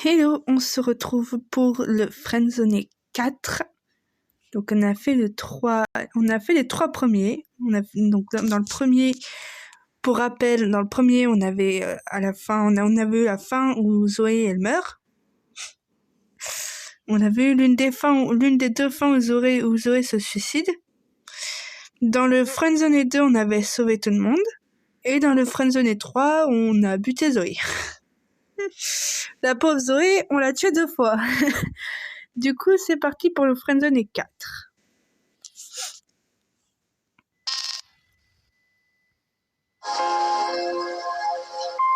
Hello, on se retrouve pour le Friendzone 4. Donc on a fait les trois premiers. Donc dans le premier, pour rappel, dans le premier, on avait à la fin, on avait eu la fin où Zoé elle meurt. On avait eu l'une des deux fins où Zoé se suicide. Dans le Friendzone 2, on avait sauvé tout le monde. Et dans le Friendzone 3, on a buté Zoé. La pauvre Zoé, on l'a tuée 2 fois. Du coup, c'est parti pour le Friendzone 4.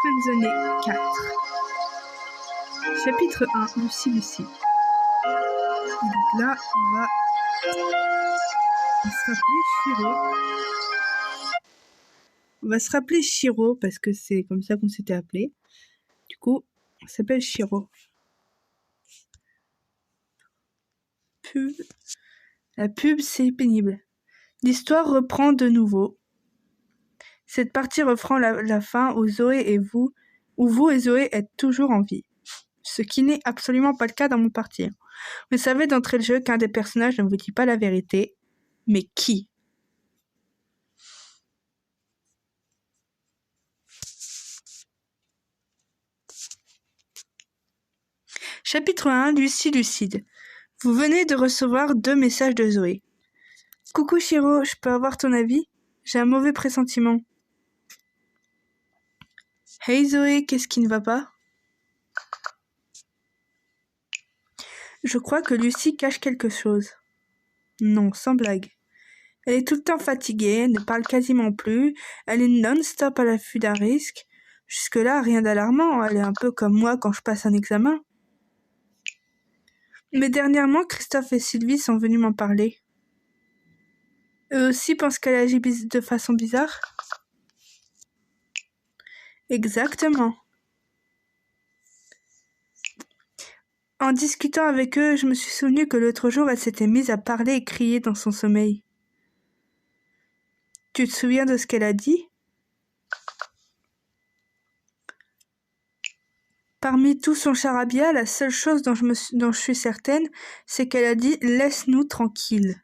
Friendzone 4. Chapitre 1, Lucie. Donc là, on va se rappeler Shiro. On va se rappeler Shiro parce que c'est comme ça qu'on s'était appelé. Du coup, on s'appelle Shiro. La pub, c'est pénible. L'histoire reprend de nouveau. Cette partie reprend la fin où vous et Zoé êtes toujours en vie. Ce qui n'est absolument pas le cas dans mon parti. Vous savez d'entrée de jeu qu'un des personnages ne vous dit pas la vérité. Mais qui ? Chapitre 1, Lucie lucide. Vous venez de recevoir 2 messages de Zoé. Coucou Shiro, je peux avoir ton avis ? J'ai un mauvais pressentiment. Hey Zoé, qu'est-ce qui ne va pas ? Je crois que Lucie cache quelque chose. Non, sans blague. Elle est tout le temps fatiguée, ne parle quasiment plus, elle est non-stop à l'affût d'un risque. Jusque-là, rien d'alarmant, elle est un peu comme moi quand je passe un examen. Mais dernièrement, Christophe et Sylvie sont venus m'en parler. Eux aussi pensent qu'elle agit de façon bizarre ? Exactement. En discutant avec eux, je me suis souvenu que l'autre jour, elle s'était mise à parler et crier dans son sommeil. Tu te souviens de ce qu'elle a dit ? Parmi tout son charabia, la seule chose dont je suis certaine, c'est qu'elle a dit « Laisse-nous tranquilles ».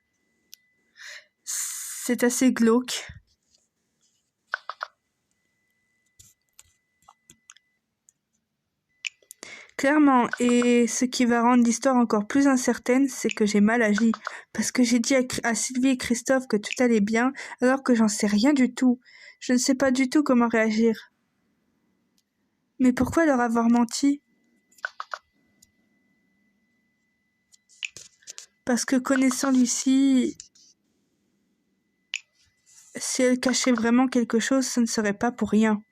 C'est assez glauque. Clairement, et ce qui va rendre l'histoire encore plus incertaine, c'est que j'ai mal agi, parce que j'ai dit à Sylvie et Christophe que tout allait bien, alors que j'en sais rien du tout. Je ne sais pas du tout comment réagir. Mais pourquoi leur avoir menti ? Parce que connaissant Lucie, si elle cachait vraiment quelque chose, ce ne serait pas pour rien.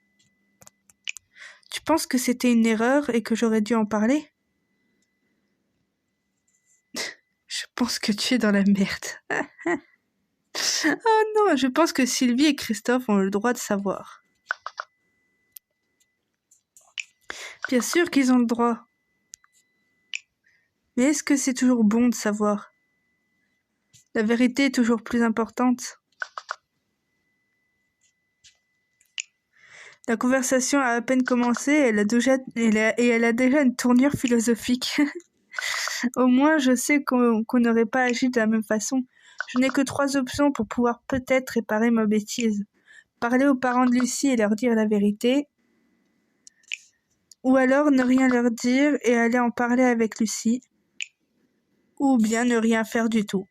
Tu penses que c'était une erreur et que j'aurais dû en parler ? Je pense que tu es dans la merde. Oh non, je pense que Sylvie et Christophe ont le droit de savoir. Bien sûr qu'ils ont le droit. Mais est-ce que c'est toujours bon de savoir ? La vérité est toujours plus importante. La conversation a à peine commencé et elle a déjà une tournure philosophique. Au moins, je sais qu'on n'aurait pas agi de la même façon. Je n'ai que 3 options pour pouvoir peut-être réparer ma bêtise. Parler aux parents de Lucie et leur dire la vérité. Ou alors ne rien leur dire et aller en parler avec Lucie. Ou bien ne rien faire du tout.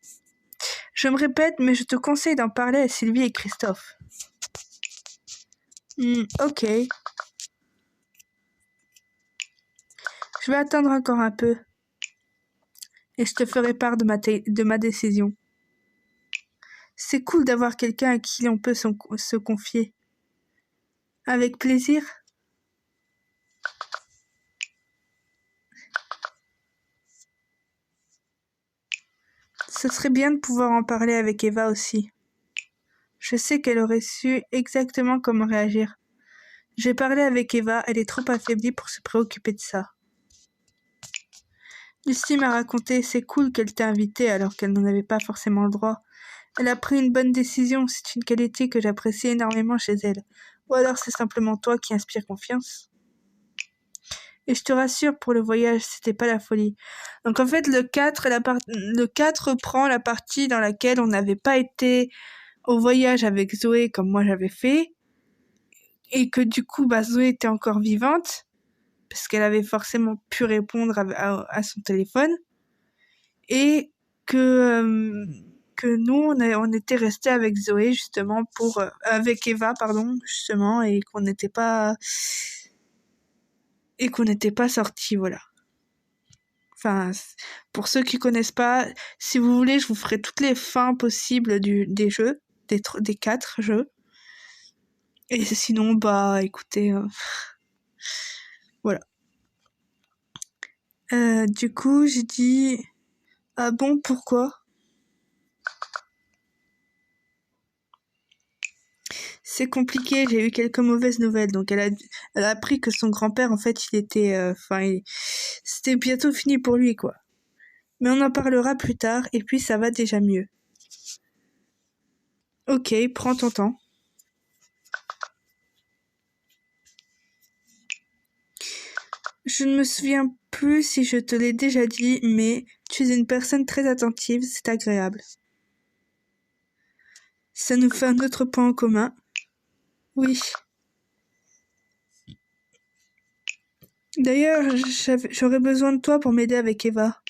Je me répète, mais je te conseille d'en parler à Sylvie et Christophe. Ok. Je vais attendre encore un peu. Et je te ferai part de ma décision. C'est cool d'avoir quelqu'un à qui on peut se confier. Avec plaisir. Ce serait bien de pouvoir en parler avec Eva aussi. Je sais qu'elle aurait su exactement comment réagir. J'ai parlé avec Eva, elle est trop affaiblie pour se préoccuper de ça. Lucie m'a raconté, c'est cool qu'elle t'ait invitée alors qu'elle n'en avait pas forcément le droit. Elle a pris une bonne décision, c'est une qualité que j'apprécie énormément chez elle. Ou alors c'est simplement toi qui inspires confiance. Et je te rassure, pour le voyage, c'était pas la folie. Donc en fait, le 4 prend la partie dans laquelle on n'avait pas été au voyage avec Zoé comme moi j'avais fait, et que du coup, Zoé était encore vivante, parce qu'elle avait forcément pu répondre à son téléphone, et que nous, on était restés avec Zoé, justement, avec Eva, pardon, justement, et qu'on n'était pas sortis, voilà. Enfin, pour ceux qui connaissent pas, si vous voulez, je vous ferai toutes les fins possibles des jeux, des 4 jeux. Et sinon, écoutez, voilà. Du coup, j'ai dit, ah bon, pourquoi? C'est compliqué, j'ai eu quelques mauvaises nouvelles. Donc, elle a appris que son grand-père, en fait, c'était bientôt fini pour lui, quoi. Mais on en parlera plus tard, et puis ça va déjà mieux. Ok, prends ton temps. Je ne me souviens plus si je te l'ai déjà dit, mais tu es une personne très attentive, c'est agréable. Ça nous fait un autre point en commun. Oui. D'ailleurs, j'aurais besoin de toi pour m'aider avec Eva.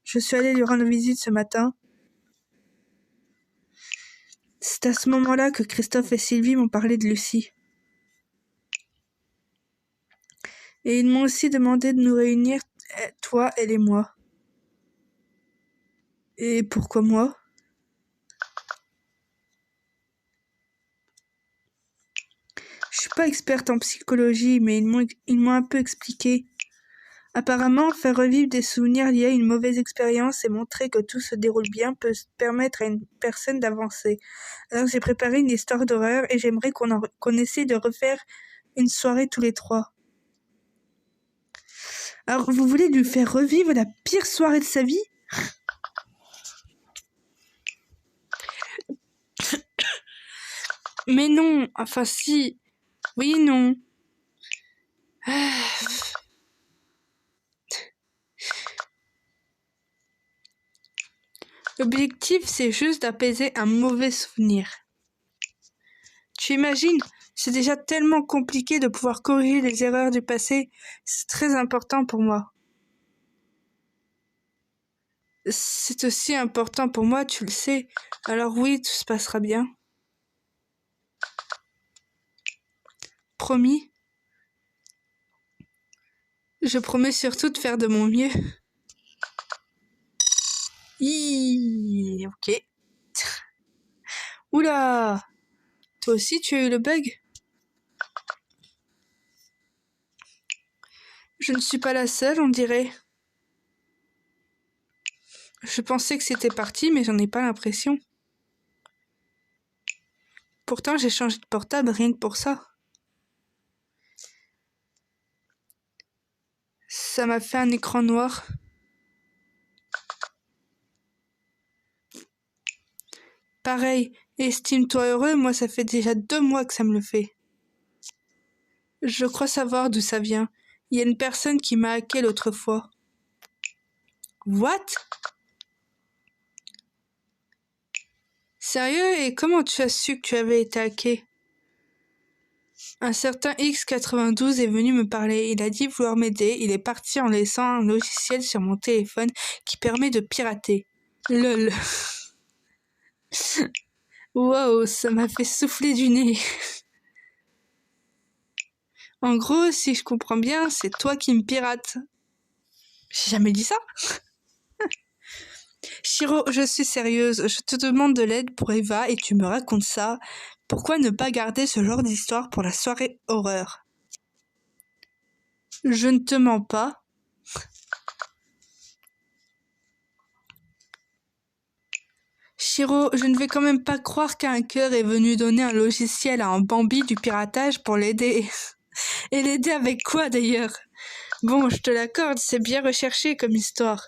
Je suis allée lui rendre visite ce matin. C'est à ce moment-là que Christophe et Sylvie m'ont parlé de Lucie. Et ils m'ont aussi demandé de nous réunir, toi, elle et moi. Et pourquoi moi? Je suis pas experte en psychologie, mais ils m'ont un peu expliqué. Apparemment, faire revivre des souvenirs liés à une mauvaise expérience et montrer que tout se déroule bien peut permettre à une personne d'avancer. Alors j'ai préparé une histoire d'horreur et j'aimerais qu'on essaie de refaire une soirée tous les 3. Alors vous voulez lui faire revivre la pire soirée de sa vie? Mais non, enfin si. Oui et non. L'objectif, c'est juste d'apaiser un mauvais souvenir. Tu imagines, c'est déjà tellement compliqué de pouvoir corriger les erreurs du passé. C'est très important pour moi. C'est aussi important pour moi, tu le sais. Alors oui, tout se passera bien. Promis. Je promets surtout de faire de mon mieux. Ok. Oula! Toi aussi, tu as eu le bug? Je ne suis pas la seule, on dirait. Je pensais que c'était parti, mais j'en ai pas l'impression. Pourtant, j'ai changé de portable rien que pour ça. Ça m'a fait un écran noir. Pareil, estime-toi heureux, moi ça fait déjà 2 mois que ça me le fait. Je crois savoir d'où ça vient. Il y a une personne qui m'a hacké l'autre fois. What? Sérieux? Et comment tu as su que tu avais été hacké? Un certain X92 est venu me parler. Il a dit vouloir m'aider. Il est parti en laissant un logiciel sur mon téléphone qui permet de pirater. Lol. Wow, ça m'a fait souffler du nez. En gros, si je comprends bien, c'est toi qui me pirates. J'ai jamais dit ça. Shiro, je suis sérieuse. Je te demande de l'aide pour Eva et tu me racontes ça. Pourquoi ne pas garder ce genre d'histoire pour la soirée horreur? Je ne te mens pas. Shiro, je ne vais quand même pas croire qu'un cœur est venu donner un logiciel à un Bambi du piratage pour l'aider. Et l'aider avec quoi d'ailleurs? Bon, je te l'accorde, c'est bien recherché comme histoire.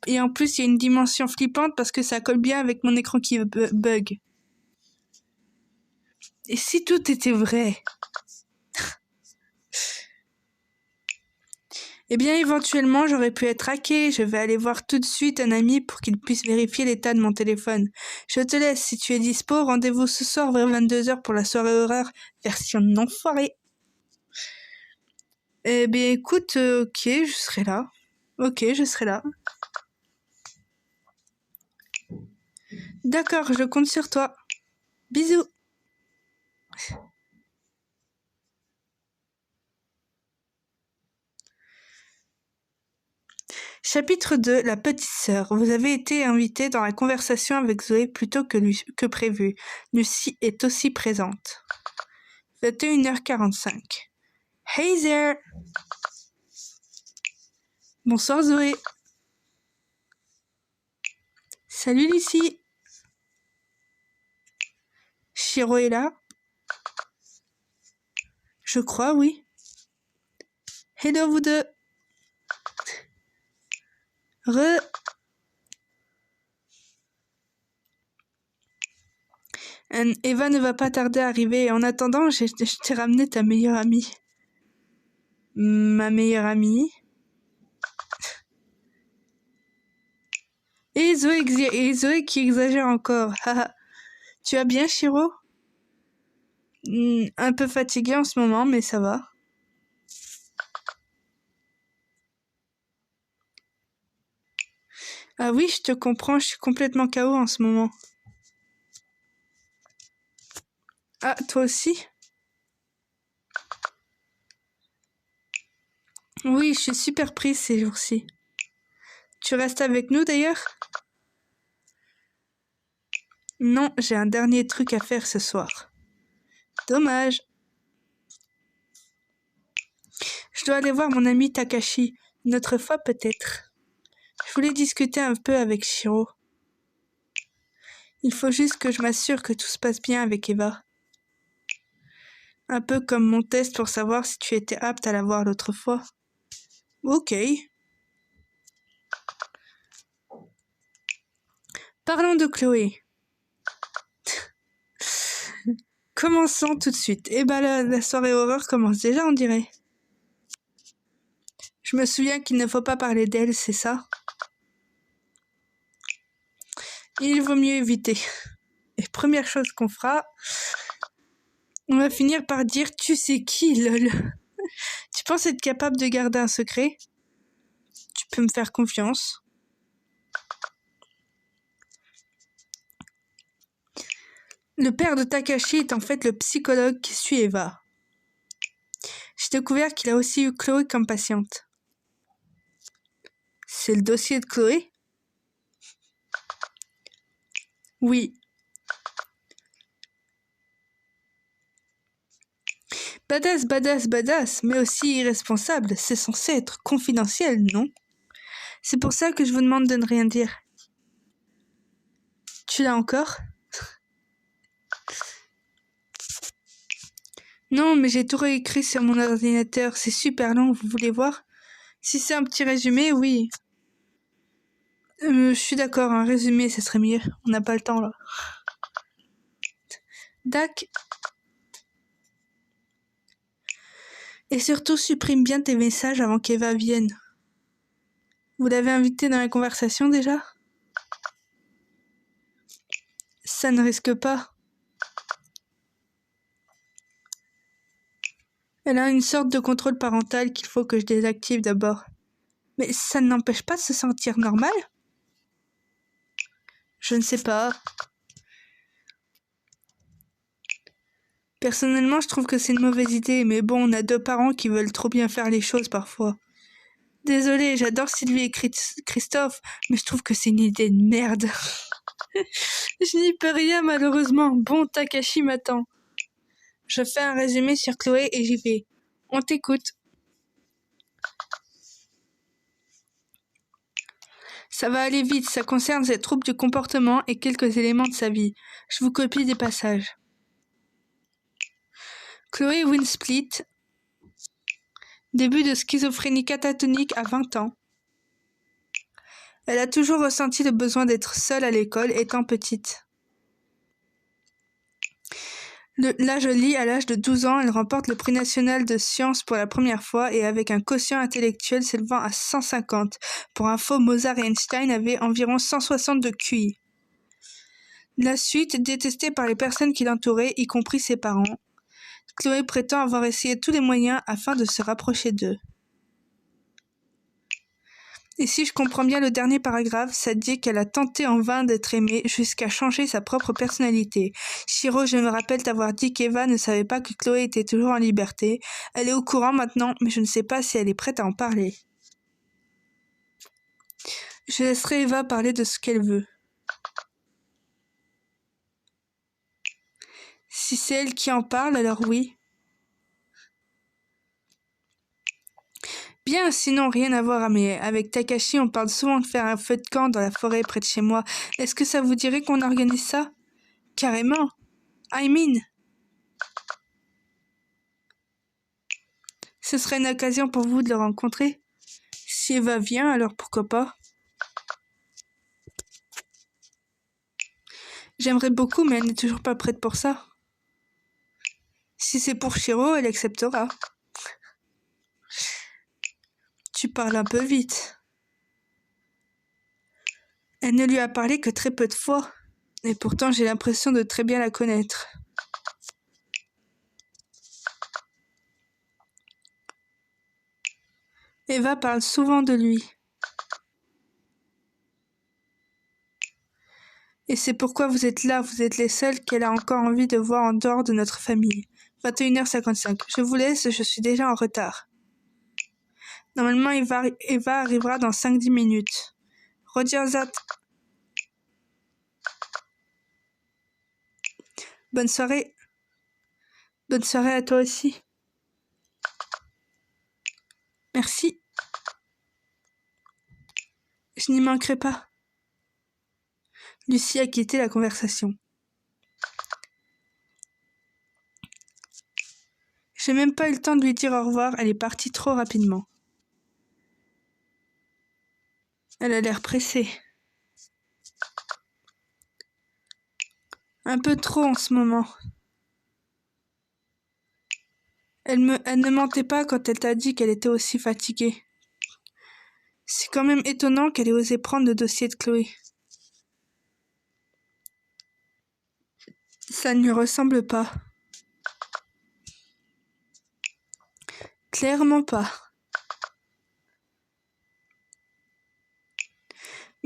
Et en plus, il y a une dimension flippante parce que ça colle bien avec mon écran qui bug. Et si tout était vrai? Eh bien, éventuellement, j'aurais pu être hackée. Je vais aller voir tout de suite un ami pour qu'il puisse vérifier l'état de mon téléphone. Je te laisse. Si tu es dispo, rendez-vous ce soir vers 22h pour la soirée horreur version non-foirée. Eh bien, écoute, ok, je serai là. Ok, je serai là. D'accord, je compte sur toi. Bisous. Chapitre 2, la petite sœur. Vous avez été invité dans la conversation avec Zoé plus tôt que prévu. Lucie est aussi présente. 21h45. Hey there! Bonsoir Zoé. Salut Lucie. Shiro est là? Je crois, oui. Hello vous deux. Eva ne va pas tarder à arriver. En attendant, je t'ai ramené ta meilleure amie. Ma meilleure amie? Et Zoé qui exagère encore. Tu vas bien, Shiro? Un peu fatiguée en ce moment, mais ça va. Ah oui, je te comprends, je suis complètement KO en ce moment. Ah, toi aussi? Oui, je suis super prise ces jours-ci. Tu restes avec nous d'ailleurs? Non, j'ai un dernier truc à faire ce soir. Dommage. Je dois aller voir mon ami Takashi. Une autre fois peut-être. Je voulais discuter un peu avec Shiro. Il faut juste que je m'assure que tout se passe bien avec Eva. Un peu comme mon test pour savoir si tu étais apte à la voir l'autre fois. Ok. Parlons de Chloé. Commençons tout de suite. Eh ben la soirée horreur commence déjà, on dirait. Je me souviens qu'il ne faut pas parler d'elle, c'est ça? Il vaut mieux éviter. Et première chose qu'on fera, on va finir par dire « Tu sais qui, lol ?» Tu penses être capable de garder un secret? Tu peux me faire confiance. Le père de Takashi est en fait le psychologue qui suit Eva. J'ai découvert qu'il a aussi eu Chloé comme patiente. C'est le dossier de Chloé? Oui. Badass, mais aussi irresponsable. C'est censé être confidentiel, non? C'est pour ça que je vous demande de ne rien dire. Tu l'as encore? Non, mais j'ai tout réécrit sur mon ordinateur. C'est super long, vous voulez voir? Si c'est un petit résumé, oui. Je suis d'accord, un résumé, ça serait mieux. On n'a pas le temps, là. Dac. Et surtout, supprime bien tes messages avant qu'Eva vienne. Vous l'avez invitée dans la conversation déjà? Ça ne risque pas. Elle a une sorte de contrôle parental qu'il faut que je désactive d'abord. Mais ça ne l'empêche pas de se sentir normal? Je ne sais pas. Personnellement, je trouve que c'est une mauvaise idée, mais bon, on a deux parents qui veulent trop bien faire les choses parfois. Désolée, j'adore Sylvie et Christophe, mais je trouve que c'est une idée de merde. Je n'y peux rien malheureusement. Bon, Takashi m'attend. Je fais un résumé sur Chloé et j'y vais. On t'écoute. Ça va aller vite, ça concerne ses troubles du comportement et quelques éléments de sa vie. Je vous copie des passages. Chloé Winsplit, début de schizophrénie catatonique à 20 ans. Elle a toujours ressenti le besoin d'être seule à l'école étant petite. La Jolie, à l'âge de 12 ans, elle remporte le prix national de sciences pour la première fois et avec un quotient intellectuel s'élevant à 150. Pour info, Mozart et Einstein avaient environ 160 de QI. La suite, détestée par les personnes qui l'entouraient, y compris ses parents, Chloé prétend avoir essayé tous les moyens afin de se rapprocher d'eux. Et si je comprends bien le dernier paragraphe, ça dit qu'elle a tenté en vain d'être aimée jusqu'à changer sa propre personnalité. Shiro, je me rappelle t'avoir dit qu'Eva ne savait pas que Chloé était toujours en liberté. Elle est au courant maintenant, mais je ne sais pas si elle est prête à en parler. Je laisserai Eva parler de ce qu'elle veut. Si c'est elle qui en parle, alors oui. Bien, sinon rien à voir, mais avec Takashi, on parle souvent de faire un feu de camp dans la forêt près de chez moi. Est-ce que ça vous dirait qu'on organise ça? Carrément. I mean. Ce serait une occasion pour vous de le rencontrer. Si Eva vient, alors pourquoi pas? J'aimerais beaucoup, mais elle n'est toujours pas prête pour ça. Si c'est pour Shiro, elle acceptera. Tu parles un peu vite. Elle ne lui a parlé que très peu de fois, et pourtant j'ai l'impression de très bien la connaître. Eva parle souvent de lui. Et c'est pourquoi vous êtes là, vous êtes les seuls qu'elle a encore envie de voir en dehors de notre famille. 21h55. Je vous laisse, je suis déjà en retard. Normalement, Eva arrivera dans 5-10 minutes. Roger Zat. Bonne soirée. Bonne soirée à toi aussi. Merci. Je n'y manquerai pas. Lucie a quitté la conversation. J'ai même pas eu le temps de lui dire au revoir, elle est partie trop rapidement. Elle a l'air pressée. Un peu trop en ce moment. Elle ne mentait pas quand elle t'a dit qu'elle était aussi fatiguée. C'est quand même étonnant qu'elle ait osé prendre le dossier de Chloé. Ça ne lui ressemble pas. Clairement pas.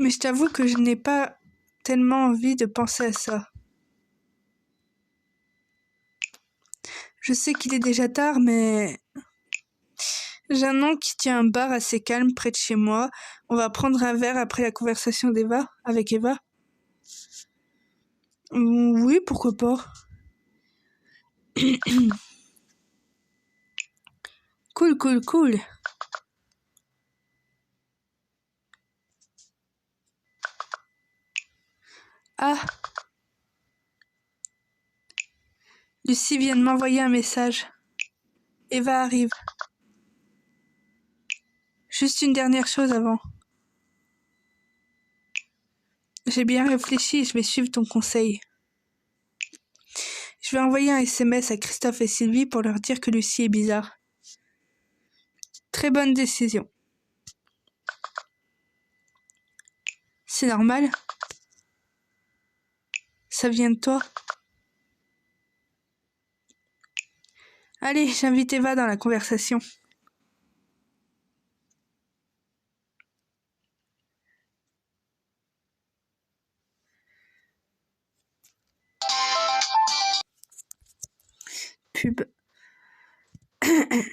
Mais je t'avoue que je n'ai pas tellement envie de penser à ça. Je sais qu'il est déjà tard, mais j'ai un oncle qui tient un bar assez calme près de chez moi. On va prendre un verre après la conversation avec Eva. Oui, pourquoi pas. Cool. Ah, Lucie vient de m'envoyer un message. Eva arrive. Juste une dernière chose avant. J'ai bien réfléchi et je vais suivre ton conseil. Je vais envoyer un SMS à Christophe et Sylvie pour leur dire que Lucie est bizarre. Très bonne décision. C'est normal. Ça vient de toi. Allez, j'invite Eva dans la conversation. Pub.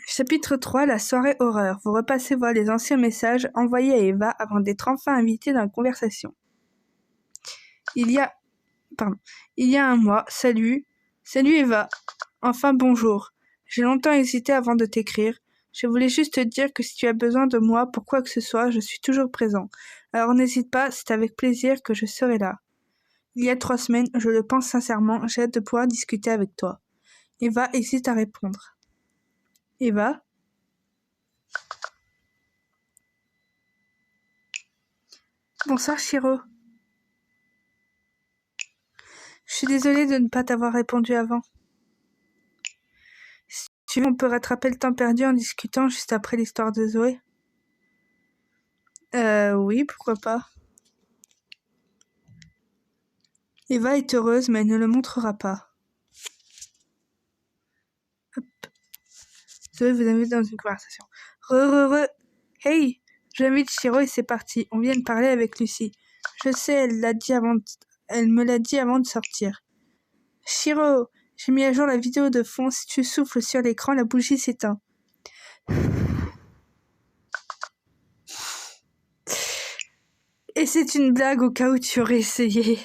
Chapitre 3, la soirée horreur. Vous repassez voir les anciens messages envoyés à Eva avant d'être enfin invité dans la conversation. Il y a un mois, salut Eva. Enfin bonjour. J'ai longtemps hésité avant de t'écrire. Je voulais juste te dire que si tu as besoin de moi pour quoi que ce soit, je suis toujours présent. Alors n'hésite pas, c'est avec plaisir que je serai là. Il y a 3 semaines, je le pense sincèrement, j'ai hâte de pouvoir discuter avec toi. Eva hésite à répondre. Eva? Bonsoir Shiro. Je suis désolée de ne pas t'avoir répondu avant. Tu veux, on peut rattraper le temps perdu en discutant juste après l'histoire de Zoé? Oui, pourquoi pas. Eva est heureuse, mais elle ne le montrera pas. Hop. Zoé vous invite dans une conversation. Hey, j'invite Shiro et c'est parti. On vient de parler avec Lucie. Je sais, elle me l'a dit avant de sortir. Shiro, j'ai mis à jour la vidéo de fond. Si tu souffles sur l'écran, la bougie s'éteint. Et c'est une blague au cas où tu aurais essayé.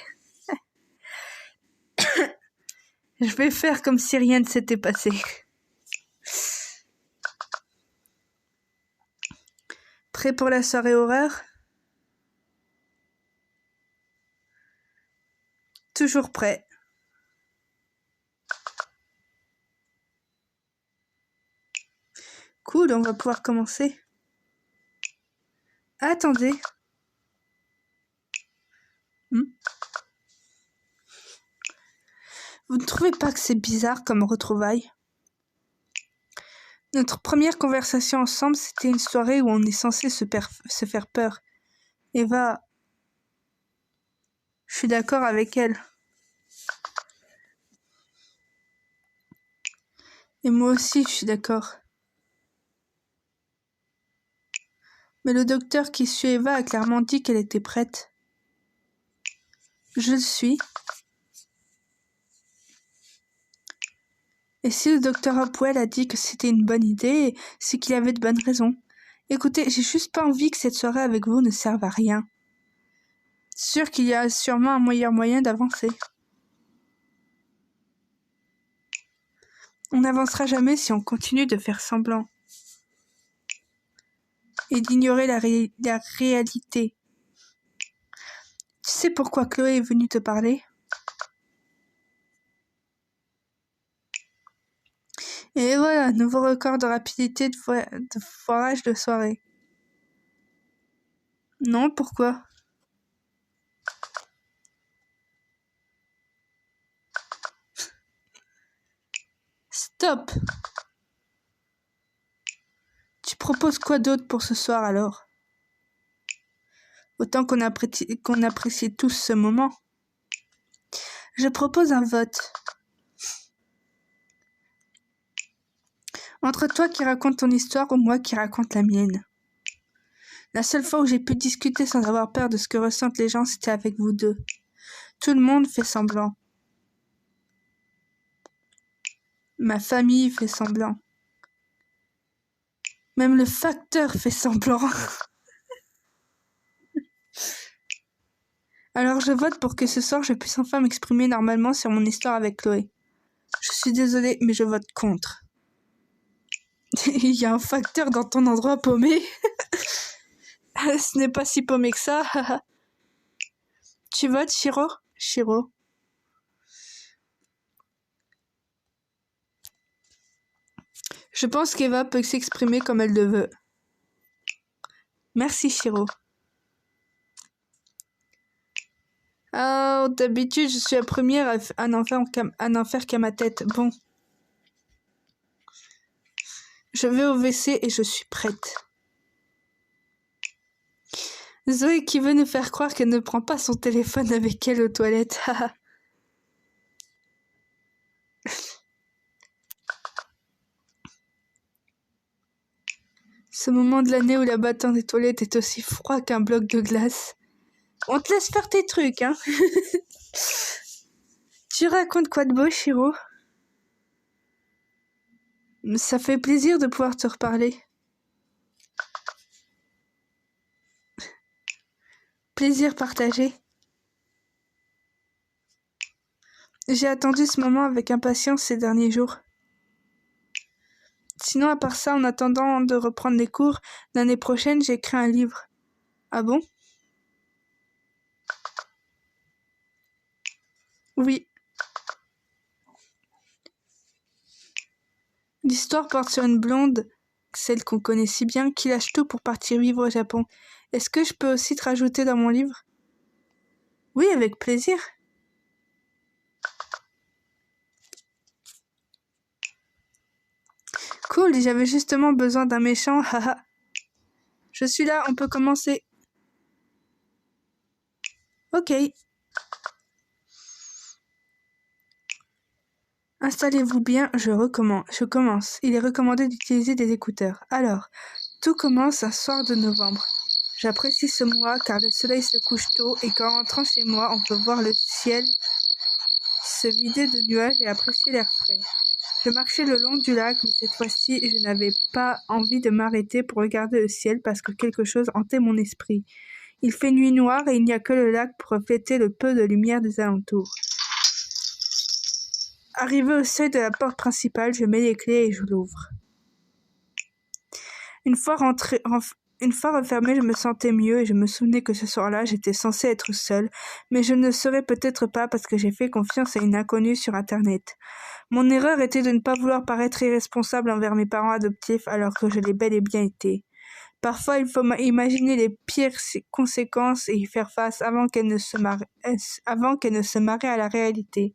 Je vais faire comme si rien ne s'était passé. Prêt pour la soirée horreur? Toujours prêt. Cool, on va pouvoir commencer. Attendez. Vous ne trouvez pas que c'est bizarre comme retrouvaille? Notre première conversation ensemble, c'était une soirée où on est censé se faire peur. Eva, je suis d'accord avec elle. Et moi aussi, je suis d'accord. Mais le docteur qui suit Eva a clairement dit qu'elle était prête. Je le suis. Et si le docteur Hopwell a dit que c'était une bonne idée, c'est qu'il avait de bonnes raisons. Écoutez, j'ai juste pas envie que cette soirée avec vous ne serve à rien. Sûr qu'il y a sûrement un meilleur moyen d'avancer. On n'avancera jamais si on continue de faire semblant. Et d'ignorer la réalité. Tu sais pourquoi Chloé est venue te parler? Et voilà, nouveau record de rapidité de forage de soirée. Non, pourquoi? Stop! Tu proposes quoi d'autre pour ce soir alors? Autant qu'on apprécie tous ce moment. Je propose un vote. Entre toi qui raconte ton histoire ou moi qui raconte la mienne. La seule fois où j'ai pu discuter sans avoir peur de ce que ressentent les gens, c'était avec vous deux. Tout le monde fait semblant. Ma famille fait semblant. Même le facteur fait semblant. Alors je vote pour que ce soir je puisse enfin m'exprimer normalement sur mon histoire avec Chloé. Je suis désolée, mais je vote contre. Il y a un facteur dans ton endroit paumé. Ce n'est pas si paumé que ça. Tu votes, Shiro? Shiro. Je pense qu'Eva peut s'exprimer comme elle le veut. Merci, Shiro. Oh, d'habitude, je suis la première à n'en faire qu'à ma tête. Bon. Je vais au WC et je suis prête. Zoé qui veut nous faire croire qu'elle ne prend pas son téléphone avec elle aux toilettes. Ce moment de l'année où la battante des toilettes est aussi froid qu'un bloc de glace. On te laisse faire tes trucs, hein. Tu racontes quoi de beau, Shiro? Ça fait plaisir de pouvoir te reparler. Plaisir partagé. J'ai attendu ce moment avec impatience ces derniers jours. Sinon, à part ça, en attendant de reprendre les cours, l'année prochaine, j'ai écrit un livre. Ah bon? Oui. L'histoire porte sur une blonde, celle qu'on connaît si bien, qui lâche tout pour partir vivre au Japon. Est-ce que je peux aussi te rajouter dans mon livre? Oui, avec plaisir. Cool, j'avais justement besoin d'un méchant, haha. Je suis là, on peut commencer. Ok. Installez-vous bien, je commence. Il est recommandé d'utiliser des écouteurs. Alors, tout commence un soir de novembre. J'apprécie ce mois car le soleil se couche tôt et qu'en rentrant chez moi, on peut voir le ciel se vider de nuages et apprécier l'air frais. Je marchais le long du lac, mais cette fois-ci, je n'avais pas envie de m'arrêter pour regarder le ciel parce que quelque chose hantait mon esprit. Il fait nuit noire et il n'y a que le lac pour refléter le peu de lumière des alentours. Arrivé au seuil de la porte principale, je mets les clés et je l'ouvre. Une fois refermée, je me sentais mieux et je me souvenais que ce soir-là, j'étais censée être seule, mais je ne le serais peut-être pas parce que j'ai fait confiance à une inconnue sur Internet. Mon erreur était de ne pas vouloir paraître irresponsable envers mes parents adoptifs alors que je l'ai bel et bien été. Parfois, il faut imaginer les pires conséquences et y faire face avant qu'elles ne se marient à la réalité.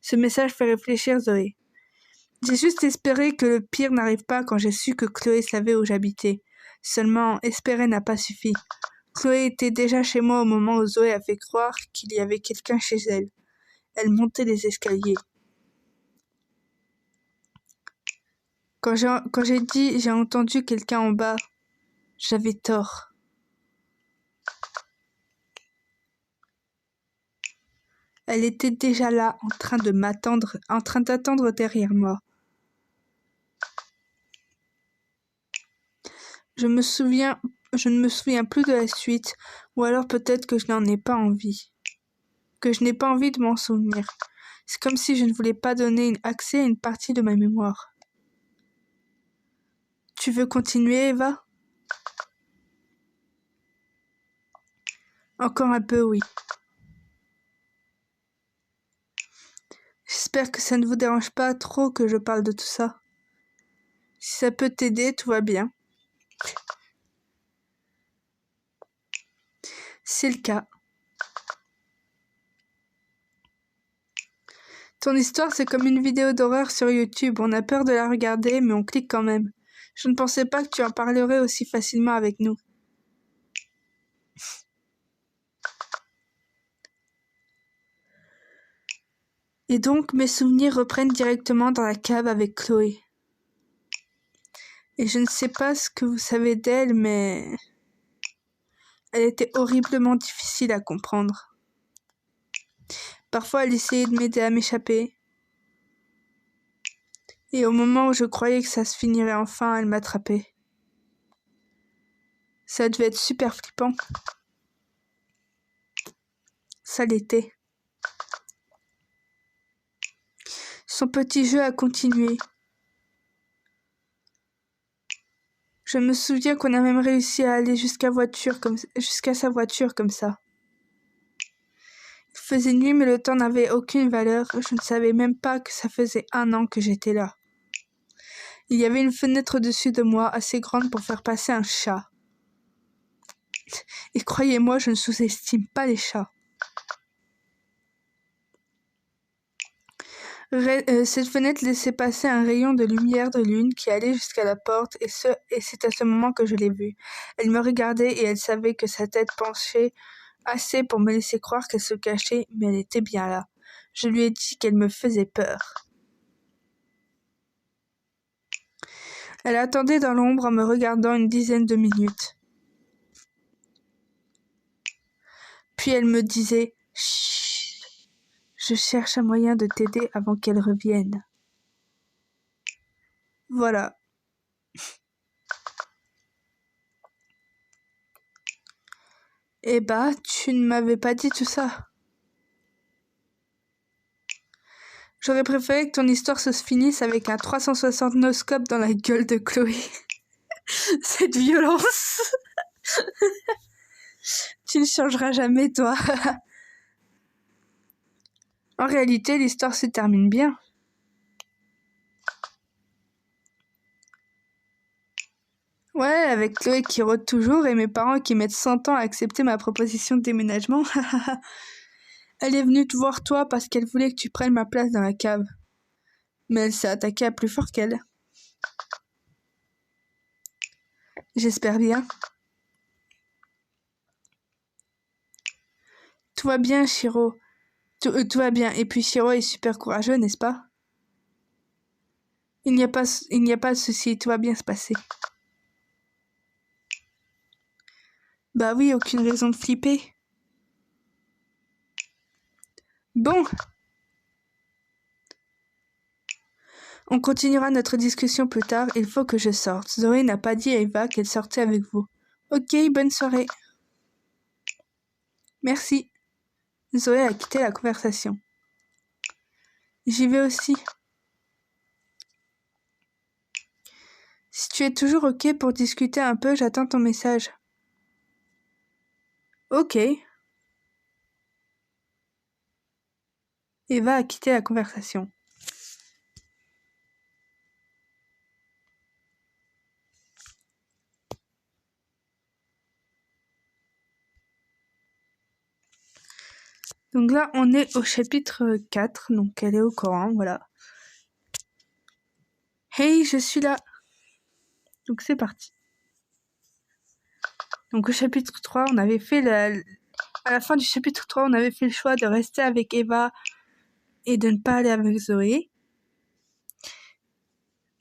Ce message fait réfléchir Zoé. J'ai juste espéré que le pire n'arrive pas quand j'ai su que Chloé savait où j'habitais. Seulement, espérer n'a pas suffi. Chloé était déjà chez moi au moment où Zoé a fait croire qu'il y avait quelqu'un chez elle. Elle montait les escaliers. Quand j'ai dit « j'ai entendu quelqu'un en bas », j'avais tort. Elle était déjà là, en train d'attendre derrière moi. Je ne me souviens plus de la suite, ou alors peut-être que je n'en ai pas envie. Que je n'ai pas envie de m'en souvenir. C'est comme si je ne voulais pas donner accès à une partie de ma mémoire. Tu veux continuer, Eva? Encore un peu, oui. J'espère que ça ne vous dérange pas trop que je parle de tout ça. Si ça peut t'aider, tout va bien. C'est le cas. Ton histoire, c'est comme une vidéo d'horreur sur YouTube. On a peur de la regarder, mais on clique quand même. Je ne pensais pas que tu en parlerais aussi facilement avec nous. Et donc, mes souvenirs reprennent directement dans la cave avec Chloé. Et je ne sais pas ce que vous savez d'elle, mais elle était horriblement difficile à comprendre. Parfois, elle essayait de m'aider à m'échapper. Et au moment où je croyais que ça se finirait enfin, elle m'attrapait. Ça devait être super flippant. Ça l'était. Son petit jeu a continué. Je me souviens qu'on a même réussi à aller jusqu'à sa voiture comme ça. Il faisait nuit, mais le temps n'avait aucune valeur. Je ne savais même pas que ça faisait 1 an que j'étais là. Il y avait une fenêtre au-dessus de moi, assez grande pour faire passer un chat. Et croyez-moi, je ne sous-estime pas les chats. Cette fenêtre laissait passer un rayon de lumière de lune qui allait jusqu'à la porte, et c'est à ce moment que je l'ai vue. Elle me regardait et elle savait que sa tête penchait assez pour me laisser croire qu'elle se cachait, mais elle était bien là. Je lui ai dit qu'elle me faisait peur. Elle attendait dans l'ombre en me regardant une dizaine de minutes. Puis elle me disait « Chut, je cherche un moyen de t'aider avant qu'elle revienne. » Voilà. Eh bah, tu ne m'avais pas dit tout ça. J'aurais préféré que ton histoire se finisse avec un 360 no-scope dans la gueule de Chloé. Cette violence. Tu ne changeras jamais, toi. En réalité, l'histoire se termine bien. Ouais, avec Chloé qui rôde toujours et mes parents qui mettent 100 ans à accepter ma proposition de déménagement. Elle est venue te voir toi parce qu'elle voulait que tu prennes ma place dans la cave. Mais elle s'est attaquée à plus fort qu'elle. J'espère bien. Tout va bien, Shiro. Tout va bien. Et puis Shiro est super courageux, n'est-ce pas? Il n'y a pas de souci, tout va bien se passer. Bah oui, aucune raison de flipper. Bon. On continuera notre discussion plus tard, il faut que je sorte. Zoé n'a pas dit à Eva qu'elle sortait avec vous. Ok, bonne soirée. Merci. Zoé a quitté la conversation. J'y vais aussi. Si tu es toujours ok pour discuter un peu, j'attends ton message. Ok. Eva a quitté la conversation. Donc là, on est au chapitre 4, donc elle est au courant, voilà. Hey, je suis là. Donc c'est parti. Donc au chapitre 3, on avait fait à la fin du chapitre 3, on avait fait le choix de rester avec Eva et de ne pas aller avec Zoé.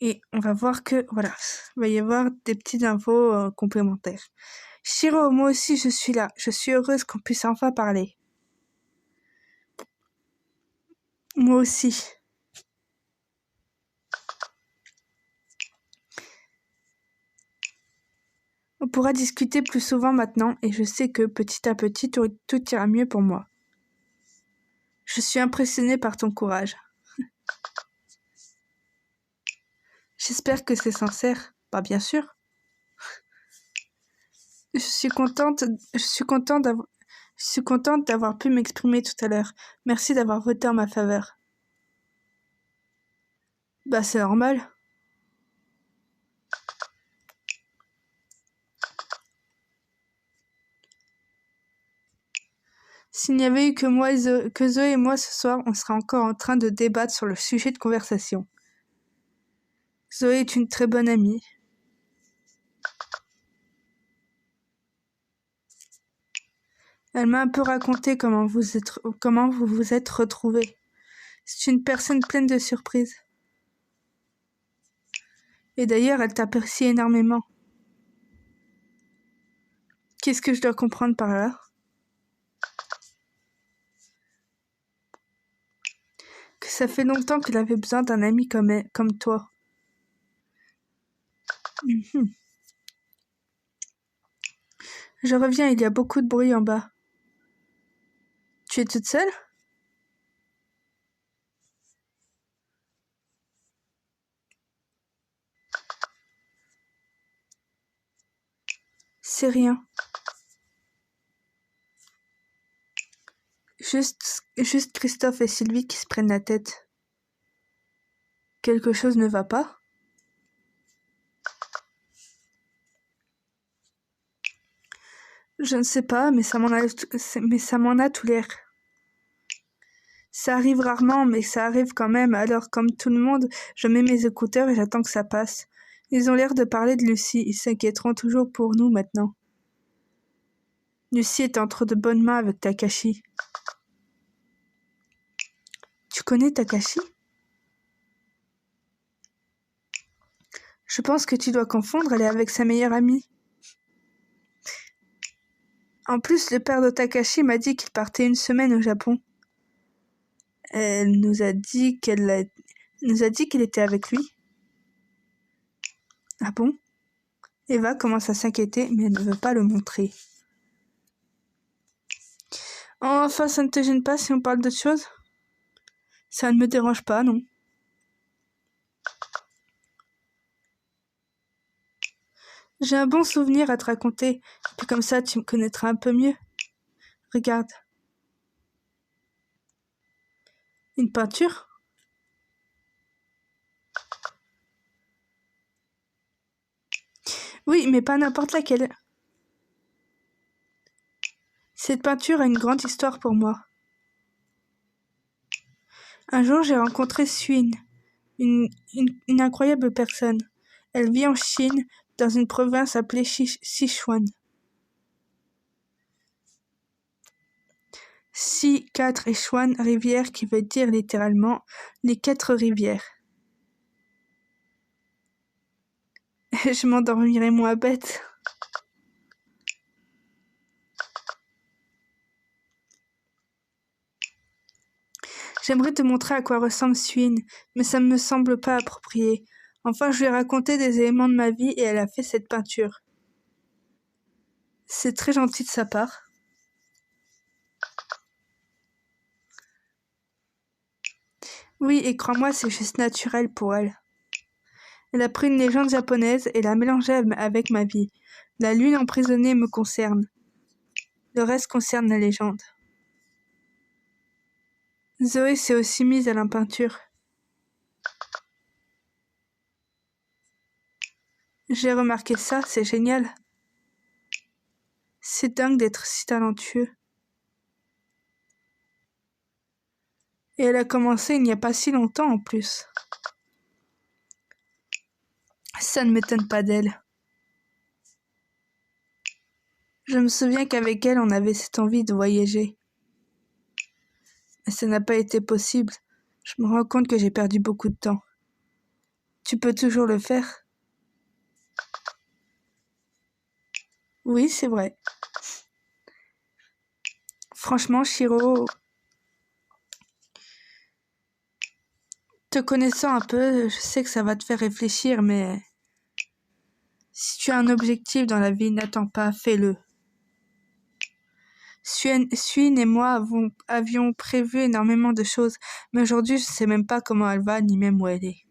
Et on va voir que, voilà, il va y avoir des petites infos complémentaires. Shiro, moi aussi je suis là. Je suis heureuse qu'on puisse enfin parler. Moi aussi. On pourra discuter plus souvent maintenant et je sais que petit à petit tout ira mieux pour moi. Je suis impressionnée par ton courage. J'espère que c'est sincère. Bah bien sûr. Je suis contente d'avoir pu m'exprimer tout à l'heure. Merci d'avoir voté en ma faveur. Bah c'est normal. S'il n'y avait eu que Zoé et moi ce soir, on serait encore en train de débattre sur le sujet de conversation. Zoé est une très bonne amie. Elle m'a un peu raconté comment vous vous êtes retrouvés. C'est une personne pleine de surprises. Et d'ailleurs, elle t'apprécie énormément. Qu'est-ce que je dois comprendre par là? Que ça fait longtemps qu'elle avait besoin d'un ami comme toi. Je reviens, il y a beaucoup de bruit en bas. Tu es toute seule? C'est rien. Juste Christophe et Sylvie qui se prennent la tête. Quelque chose ne va pas? Je ne sais pas, mais ça m'en a tout l'air. Ça arrive rarement, mais ça arrive quand même. Alors, comme tout le monde, je mets mes écouteurs et j'attends que ça passe. Ils ont l'air de parler de Lucie. Ils s'inquiéteront toujours pour nous maintenant. Lucie est entre de bonnes mains avec Takashi. Tu connais Takashi? Je pense que tu dois confondre, elle est avec sa meilleure amie. En plus, le père de Takashi m'a dit qu'il partait une semaine au Japon. Elle nous a dit qu'il était avec lui. Ah bon? Eva commence à s'inquiéter, mais elle ne veut pas le montrer. Enfin, ça ne te gêne pas si on parle d'autre chose? Ça ne me dérange pas, non. J'ai un bon souvenir à te raconter, puis comme ça tu me connaîtras un peu mieux. Regarde. Une peinture? Oui, mais pas n'importe laquelle. Cette peinture a une grande histoire pour moi. Un jour, j'ai rencontré Suin, une incroyable personne. Elle vit en Chine, dans une province appelée Sichuan. 4 et Chuan, rivière qui veut dire littéralement les 4 rivières. Je m'endormirai moins bête. J'aimerais te montrer à quoi ressemble Suin, mais ça ne me semble pas approprié. Enfin, je lui ai raconté des éléments de ma vie et elle a fait cette peinture. C'est très gentil de sa part. Oui, et crois-moi, c'est juste naturel pour elle. Elle a pris une légende japonaise et l'a mélangée avec ma vie. La lune emprisonnée me concerne. Le reste concerne la légende. Zoé s'est aussi mise à la peinture. J'ai remarqué ça, c'est génial. C'est dingue d'être si talentueux. Et elle a commencé il n'y a pas si longtemps en plus. Ça ne m'étonne pas d'elle. Je me souviens qu'avec elle, on avait cette envie de voyager. Mais ça n'a pas été possible. Je me rends compte que j'ai perdu beaucoup de temps. Tu peux toujours le faire? Oui, c'est vrai. Franchement, Shiro, te connaissant un peu, je sais que ça va te faire réfléchir, mais si tu as un objectif dans la vie, n'attends pas, fais-le. Suin et moi avions prévu énormément de choses, mais aujourd'hui, je sais même pas comment elle va, ni même où elle est.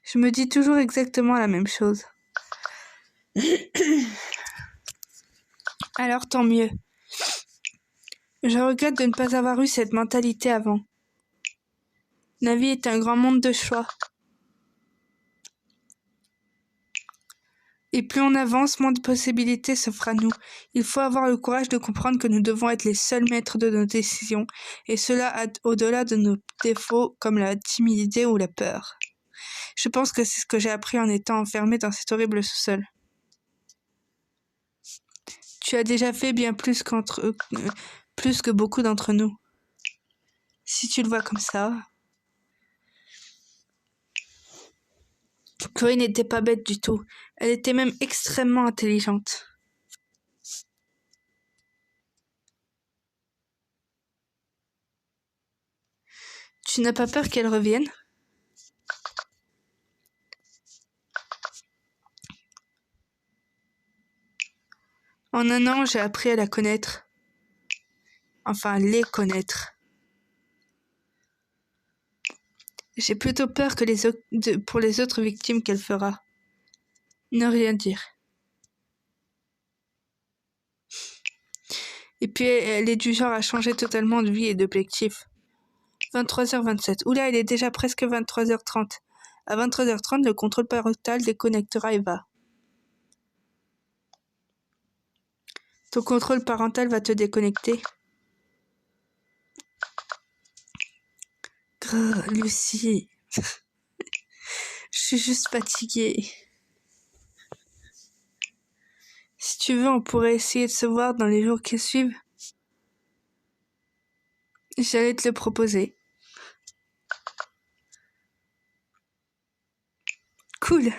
Je me dis toujours exactement la même chose. Alors tant mieux. Je regrette de ne pas avoir eu cette mentalité avant. La vie est un grand monde de choix. Et plus on avance, moins de possibilités s'offrent à nous. Il faut avoir le courage de comprendre que nous devons être les seuls maîtres de nos décisions, et cela au-delà de nos défauts comme la timidité ou la peur. Je pense que c'est ce que j'ai appris en étant enfermée dans cet horrible sous-sol. Tu as déjà fait bien plus plus que beaucoup d'entre nous. Si tu le vois comme ça. Chloé n'était pas bête du tout. Elle était même extrêmement intelligente. Tu n'as pas peur qu'elle revienne? En un an, j'ai appris à la connaître. Enfin, à les connaître. J'ai plutôt peur que pour les autres victimes qu'elle fera. Ne rien dire. Et puis, elle est du genre à changer totalement de vie et d'objectif. 23h27. Oula, il est déjà presque 23h30. À 23h30, le contrôle parental déconnectera Eva. Ton contrôle parental va te déconnecter. Lucie. Je suis juste fatiguée. Si tu veux, on pourrait essayer de se voir dans les jours qui suivent. J'allais te le proposer. Cool.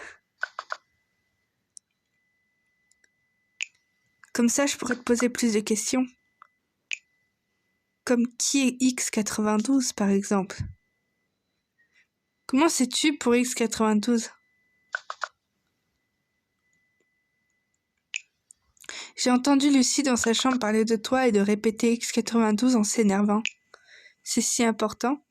Comme ça, je pourrais te poser plus de questions. Comme qui est X92, par exemple? Comment sais-tu pour X92? J'ai entendu Lucie dans sa chambre parler de toi et de répéter X92 en s'énervant. C'est si important?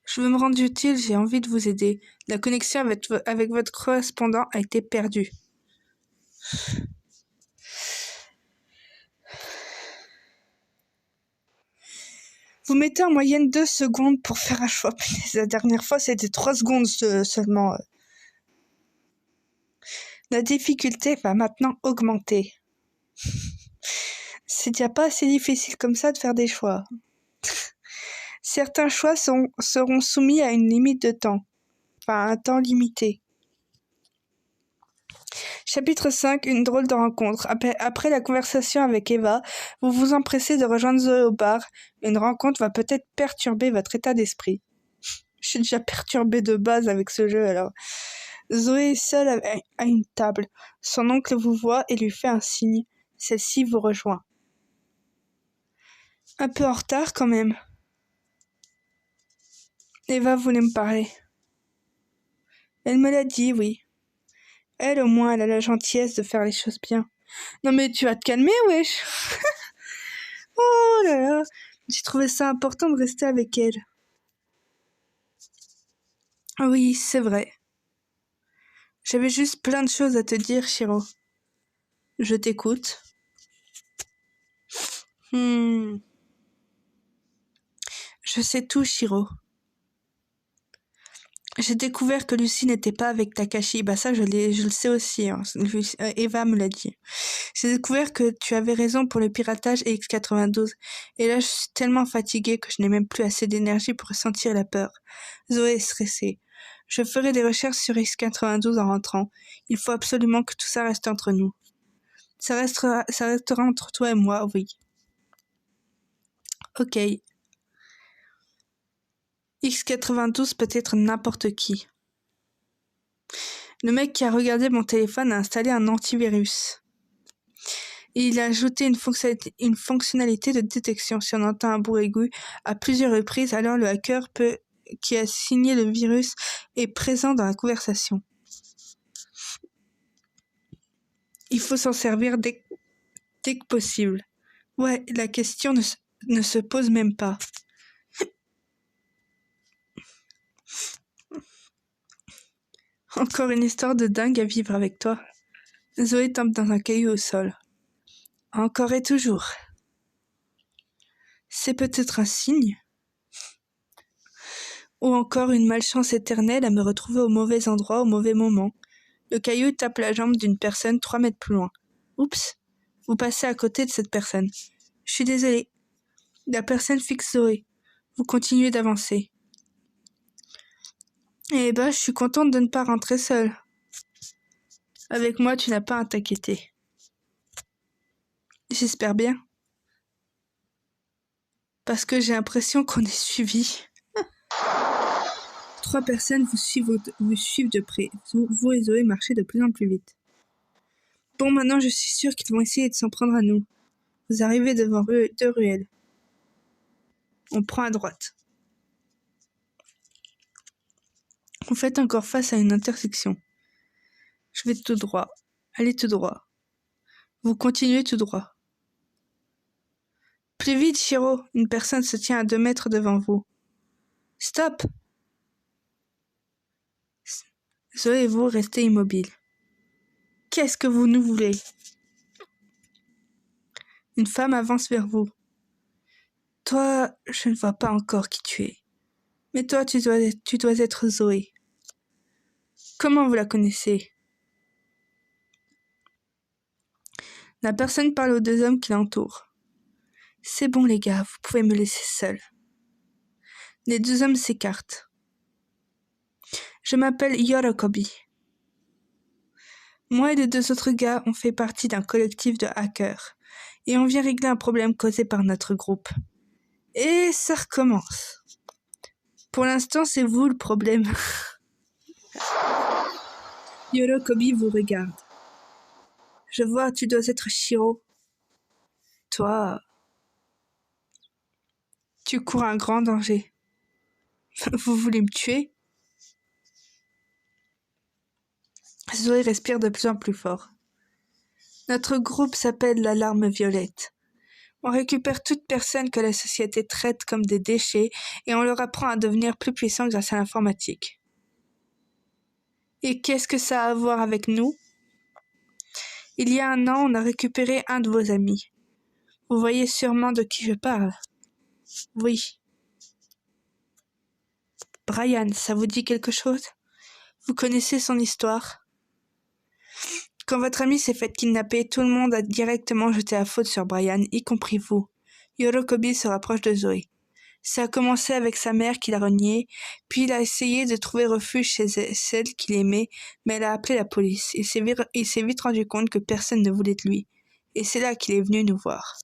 Je veux me rendre utile, j'ai envie de vous aider. La connexion avec votre correspondant a été perdue. Vous mettez en moyenne 2 secondes pour faire un choix. La dernière fois, c'était 3 secondes seulement. La difficulté va maintenant augmenter. C'est déjà pas assez difficile comme ça de faire des choix. Certains choix seront soumis à une limite de temps, enfin un temps limité. Chapitre 5, une drôle de rencontre. Après la conversation avec Eva, vous vous empressez de rejoindre Zoé au bar. Une rencontre va peut-être perturber votre état d'esprit. Je suis déjà perturbée de base avec ce jeu alors. Zoé est seule à une table. Son oncle vous voit et lui fait un signe. Celle-ci vous rejoint. Un peu en retard quand même. Eva voulait me parler. Elle me l'a dit, oui. Elle, au moins, elle a la gentillesse de faire les choses bien. Non mais tu vas te calmer, wesh. Oh là là. J'ai trouvé ça important de rester avec elle. Oui, c'est vrai. J'avais juste plein de choses à te dire, Shiro. Je t'écoute. Je sais tout, Shiro. J'ai découvert que Lucie n'était pas avec Takashi. Bah ça, je le sais aussi. Hein. Eva me l'a dit. J'ai découvert que tu avais raison pour le piratage et X92. Et là, je suis tellement fatiguée que je n'ai même plus assez d'énergie pour ressentir la peur. Zoé est stressée. Je ferai des recherches sur X92 en rentrant. Il faut absolument que tout ça reste entre nous. Ça restera entre toi et moi, oui. Ok. X92 peut être n'importe qui. Le mec qui a regardé mon téléphone a installé un antivirus. Et il a ajouté une fonctionnalité de détection. Si on entend un bruit aigu à plusieurs reprises, alors le hacker qui a signé le virus est présent dans la conversation. Il faut s'en servir dès que possible. Ouais, la question ne se pose même pas. Encore une histoire de dingue à vivre avec toi. Zoé tombe dans un caillou au sol. Encore et toujours. C'est peut-être un signe. Ou encore une malchance éternelle à me retrouver au mauvais endroit au mauvais moment. Le caillou tape la jambe d'une personne 3 mètres plus loin. Oups, vous passez à côté de cette personne. Je suis désolée. La personne fixe Zoé. Vous continuez d'avancer. Eh ben, je suis contente de ne pas rentrer seule. Avec moi, tu n'as pas à t'inquiéter. J'espère bien. Parce que j'ai l'impression qu'on est suivi. 3 personnes vous suivent de près. Vous et Zoé marchez de plus en plus vite. Bon, maintenant, je suis sûre qu'ils vont essayer de s'en prendre à nous. Vous arrivez devant 2 ruelles. On prend à droite. Vous faites encore face à une intersection. Je vais tout droit. Allez tout droit. Vous continuez tout droit. Plus vite, Shiro. Une personne se tient à 2 mètres devant vous. Stop! Zoé et vous restez immobiles. Qu'est-ce que vous nous voulez? Une femme avance vers vous. Toi, je ne vois pas encore qui tu es. Mais toi, tu dois être Zoé. Comment vous la connaissez? La personne parle aux 2 hommes qui l'entourent. C'est bon les gars, vous pouvez me laisser seule. Les 2 hommes s'écartent. Je m'appelle Yorokobi. Moi et les 2 autres gars, on fait partie d'un collectif de hackers. Et on vient régler un problème causé par notre groupe. Et ça recommence. Pour l'instant, c'est vous le problème. Yorokobi vous regarde. Je vois, tu dois être Shiro. Toi, tu cours un grand danger. Vous voulez me tuer? Zoé respire de plus en plus fort. Notre groupe s'appelle l'Alarme Violette. On récupère toute personne que la société traite comme des déchets et on leur apprend à devenir plus puissants grâce à l'informatique. Et qu'est-ce que ça a à voir avec nous? Il y a 1 an, on a récupéré un de vos amis. Vous voyez sûrement de qui je parle. Oui. Brian, ça vous dit quelque chose? Vous connaissez son histoire? Quand votre amie s'est faite kidnapper, tout le monde a directement jeté la faute sur Brian, y compris vous. Yorokobi se rapproche de Zoé. Ça a commencé avec sa mère qui l'a renié, puis il a essayé de trouver refuge chez celle qu'il aimait, mais elle a appelé la police. Il s'est vite rendu compte que personne ne voulait de lui. Et c'est là qu'il est venu nous voir.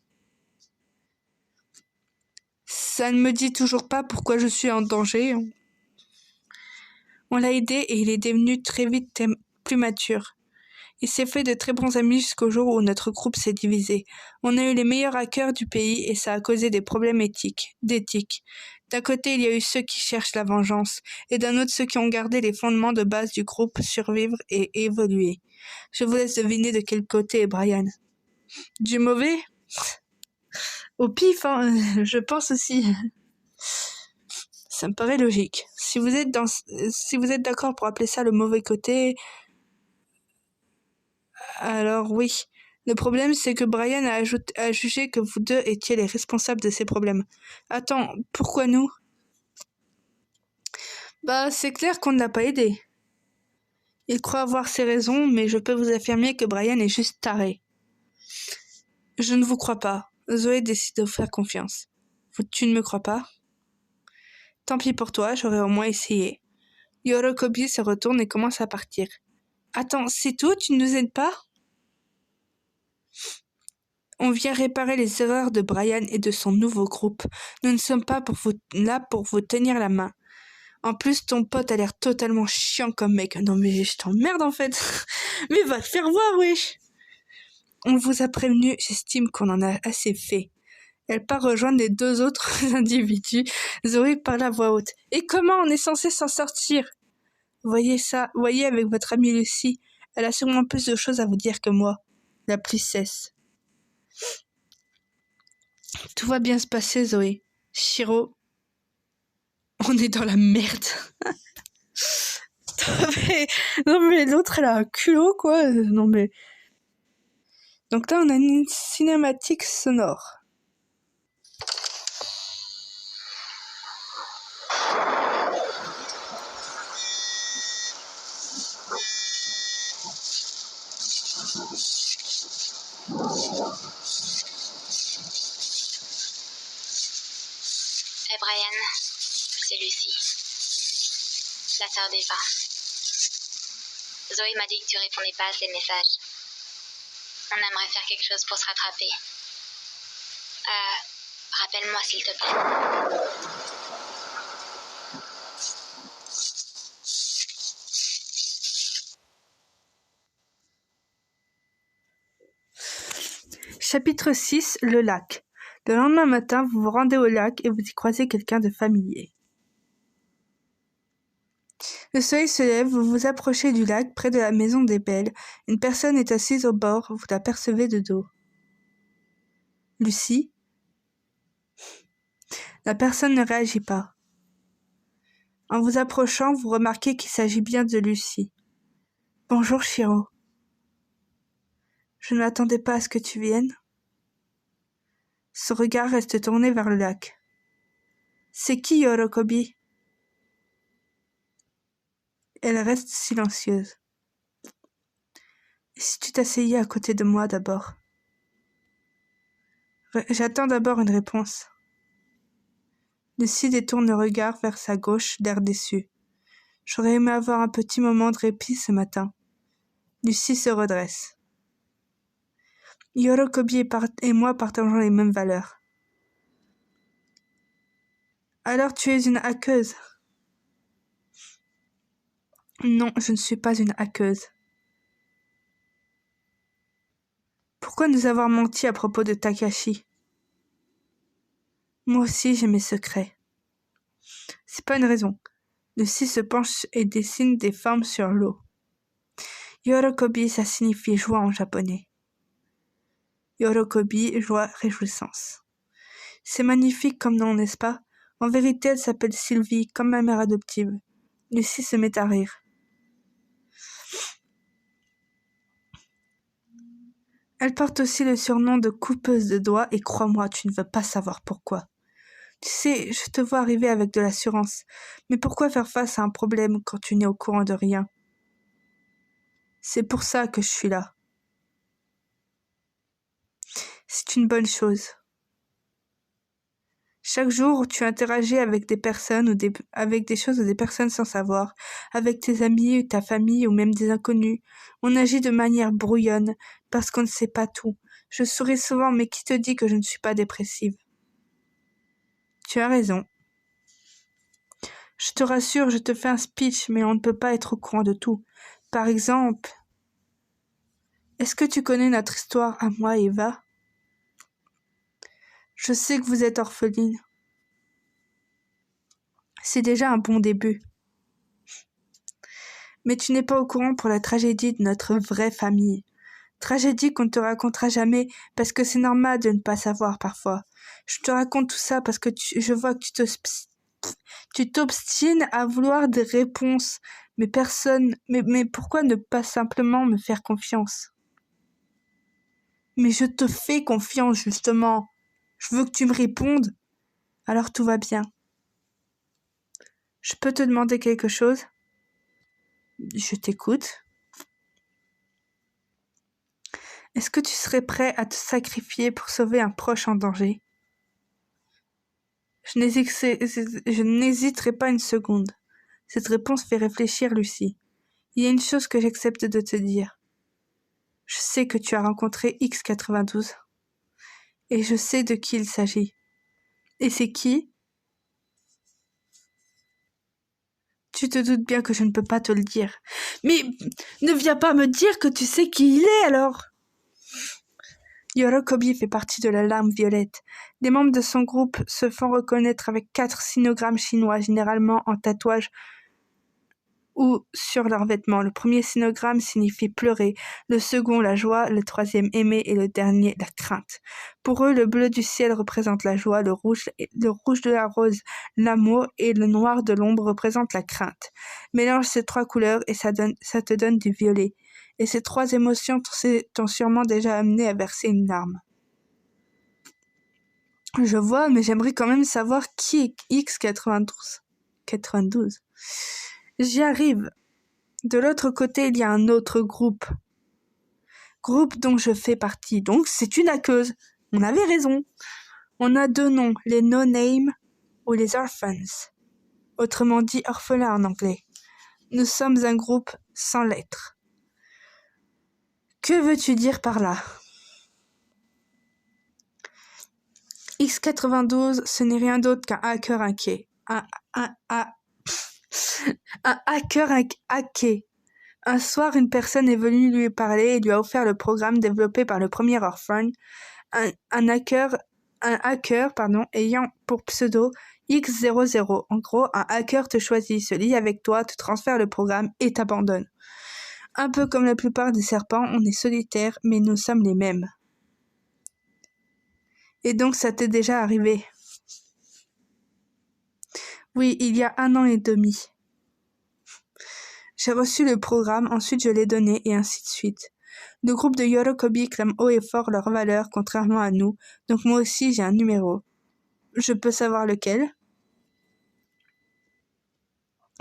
Ça ne me dit toujours pas pourquoi je suis en danger. On l'a aidé et il est devenu très vite plus mature. Il s'est fait de très bons amis jusqu'au jour où notre groupe s'est divisé. On a eu les meilleurs hackers du pays et ça a causé des problèmes d'éthique. D'un côté, il y a eu ceux qui cherchent la vengeance, et d'un autre ceux qui ont gardé les fondements de base du groupe survivre et évoluer. Je vous laisse deviner de quel côté est Brian. Du mauvais ? Au pif, hein, je pense aussi. Ça me paraît logique. Si vous êtes d'accord pour appeler ça le mauvais côté, alors oui. Le problème, c'est que Brian a jugé que vous deux étiez les responsables de ces problèmes. Attends, pourquoi nous ? Bah, c'est clair qu'on ne l'a pas aidé. Il croit avoir ses raisons, mais je peux vous affirmer que Brian est juste taré. Je ne vous crois pas. Zoé décide de vous faire confiance. Tu ne me crois pas ? Tant pis pour toi, j'aurais au moins essayé. Yorokobi se retourne et commence à partir. Attends, c'est tout ? Tu ne nous aides pas ? On vient réparer les erreurs de Brian et de son nouveau groupe. Nous ne sommes pas là pour vous tenir la main. En plus, ton pote a l'air totalement chiant comme mec. Non mais je t'emmerde en fait. Mais va te faire voir, wesh. On vous a prévenu, j'estime qu'on en a assez fait. Elle part rejoindre les deux autres individus. Zoé parle à voix haute. Et comment on est censé s'en sortir ? Voyez avec votre amie Lucie. Elle a sûrement plus de choses à vous dire que moi. La pluie cesse. Tout va bien se passer, Zoé. Shiro, on est dans la merde. non mais l'autre, elle a un culot, quoi. Non mais... Donc là, on a une cinématique sonore. Hey Brian, c'est Lucie. La sœur d'Eva. Zoé m'a dit que tu répondais pas à ses messages. On aimerait faire quelque chose pour se rattraper. Rappelle-moi s'il te plaît. Chapitre 6, le lac. Le lendemain matin, vous vous rendez au lac et vous y croisez quelqu'un de familier. Le soleil se lève, vous vous approchez du lac, près de la maison des Belles. Une personne est assise au bord, vous l'apercevez de dos. Lucie ? La personne ne réagit pas. En vous approchant, vous remarquez qu'il s'agit bien de Lucie. Bonjour, Shiro. Je ne m'attendais pas à ce que tu viennes. Son regard reste tourné vers le lac. C'est qui Yorokobi ? Elle reste silencieuse. Et si tu t'asseyais à côté de moi d'abord ? J'attends d'abord une réponse. Lucie détourne le regard vers sa gauche, l'air déçu. J'aurais aimé avoir un petit moment de répit ce matin. Lucie se redresse. Yorokobi et moi partageons les mêmes valeurs. Alors tu es une hackeuse ? Non, je ne suis pas une hackeuse. Pourquoi nous avoir menti à propos de Takashi ? Moi aussi j'ai mes secrets. C'est pas une raison. Lucie se penche et dessine des formes sur l'eau. Yorokobi, ça signifie joie en japonais. Yorokobi, joie, réjouissance. C'est magnifique comme nom, n'est-ce pas ? En vérité, elle s'appelle Sylvie, comme ma mère adoptive. Lucie se met à rire. Elle porte aussi le surnom de coupeuse de doigts et crois-moi, tu ne veux pas savoir pourquoi. Tu sais, je te vois arriver avec de l'assurance, mais pourquoi faire face à un problème quand tu n'es au courant de rien ? C'est pour ça que je suis là. C'est une bonne chose. Chaque jour, tu interagis avec des personnes avec des choses ou des personnes sans savoir, avec tes amis ou ta famille ou même des inconnus. On agit de manière brouillonne parce qu'on ne sait pas tout. Je souris souvent, mais qui te dit que je ne suis pas dépressive? Tu as raison. Je te rassure, je te fais un speech, mais on ne peut pas être au courant de tout. Par exemple, est-ce que tu connais notre histoire à moi et Eva? Je sais que vous êtes orpheline. C'est déjà un bon début. Mais tu n'es pas au courant pour la tragédie de notre vraie famille. Tragédie qu'on ne te racontera jamais parce que c'est normal de ne pas savoir parfois. Je te raconte tout ça parce que je vois que tu t'obstines à vouloir des réponses, mais pourquoi ne pas simplement me faire confiance? Mais je te fais confiance, justement. Je veux que tu me répondes. Alors tout va bien. Je peux te demander quelque chose? Je t'écoute. Est-ce que tu serais prêt à te sacrifier pour sauver un proche en danger? Je n'hésiterai pas une seconde. Cette réponse fait réfléchir Lucie. Il y a une chose que j'accepte de te dire. Je sais que tu as rencontré X92. Et je sais de qui il s'agit. Et c'est qui? Tu te doutes bien que je ne peux pas te le dire. Mais ne viens pas me dire que tu sais qui il est alors! Yorokobi fait partie de la Larme Violette. Des membres de son groupe se font reconnaître avec 4 sinogrammes chinois, généralement en tatouage ou sur leurs vêtements. Le premier sinogramme signifie pleurer, le second la joie, le troisième aimer et le dernier la crainte. Pour eux, le bleu du ciel représente la joie, le rouge de la rose l'amour et le noir de l'ombre représente la crainte. Mélange ces 3 couleurs et ça te donne du violet. Et ces 3 émotions t'ont sûrement déjà amené à verser une larme. Je vois, mais j'aimerais quand même savoir qui est X92. 92. J'y arrive. De l'autre côté, il y a un autre groupe. Groupe dont je fais partie. Donc, c'est une aqueuse. On avait raison. On a 2 noms, les no-name ou les orphans. Autrement dit, orphelins en anglais. Nous sommes un groupe sans lettres. Que veux-tu dire par là? X92, ce n'est rien d'autre qu'un hacker inquiet. Un hacker hacké. Un soir, une personne est venue lui parler et lui a offert le programme développé par le premier orphan, un hacker ayant pour pseudo X00. En gros, un hacker te choisit, se lie avec toi, te transfère le programme et t'abandonne. Un peu comme la plupart des serpents, on est solitaires, mais nous sommes les mêmes. Et donc ça t'est déjà arrivé? Oui, il y a 1 an et demi. J'ai reçu le programme, ensuite je l'ai donné, et ainsi de suite. Le groupe de Yorokobi clame haut et fort leurs valeurs, contrairement à nous, donc moi aussi j'ai un numéro. Je peux savoir lequel?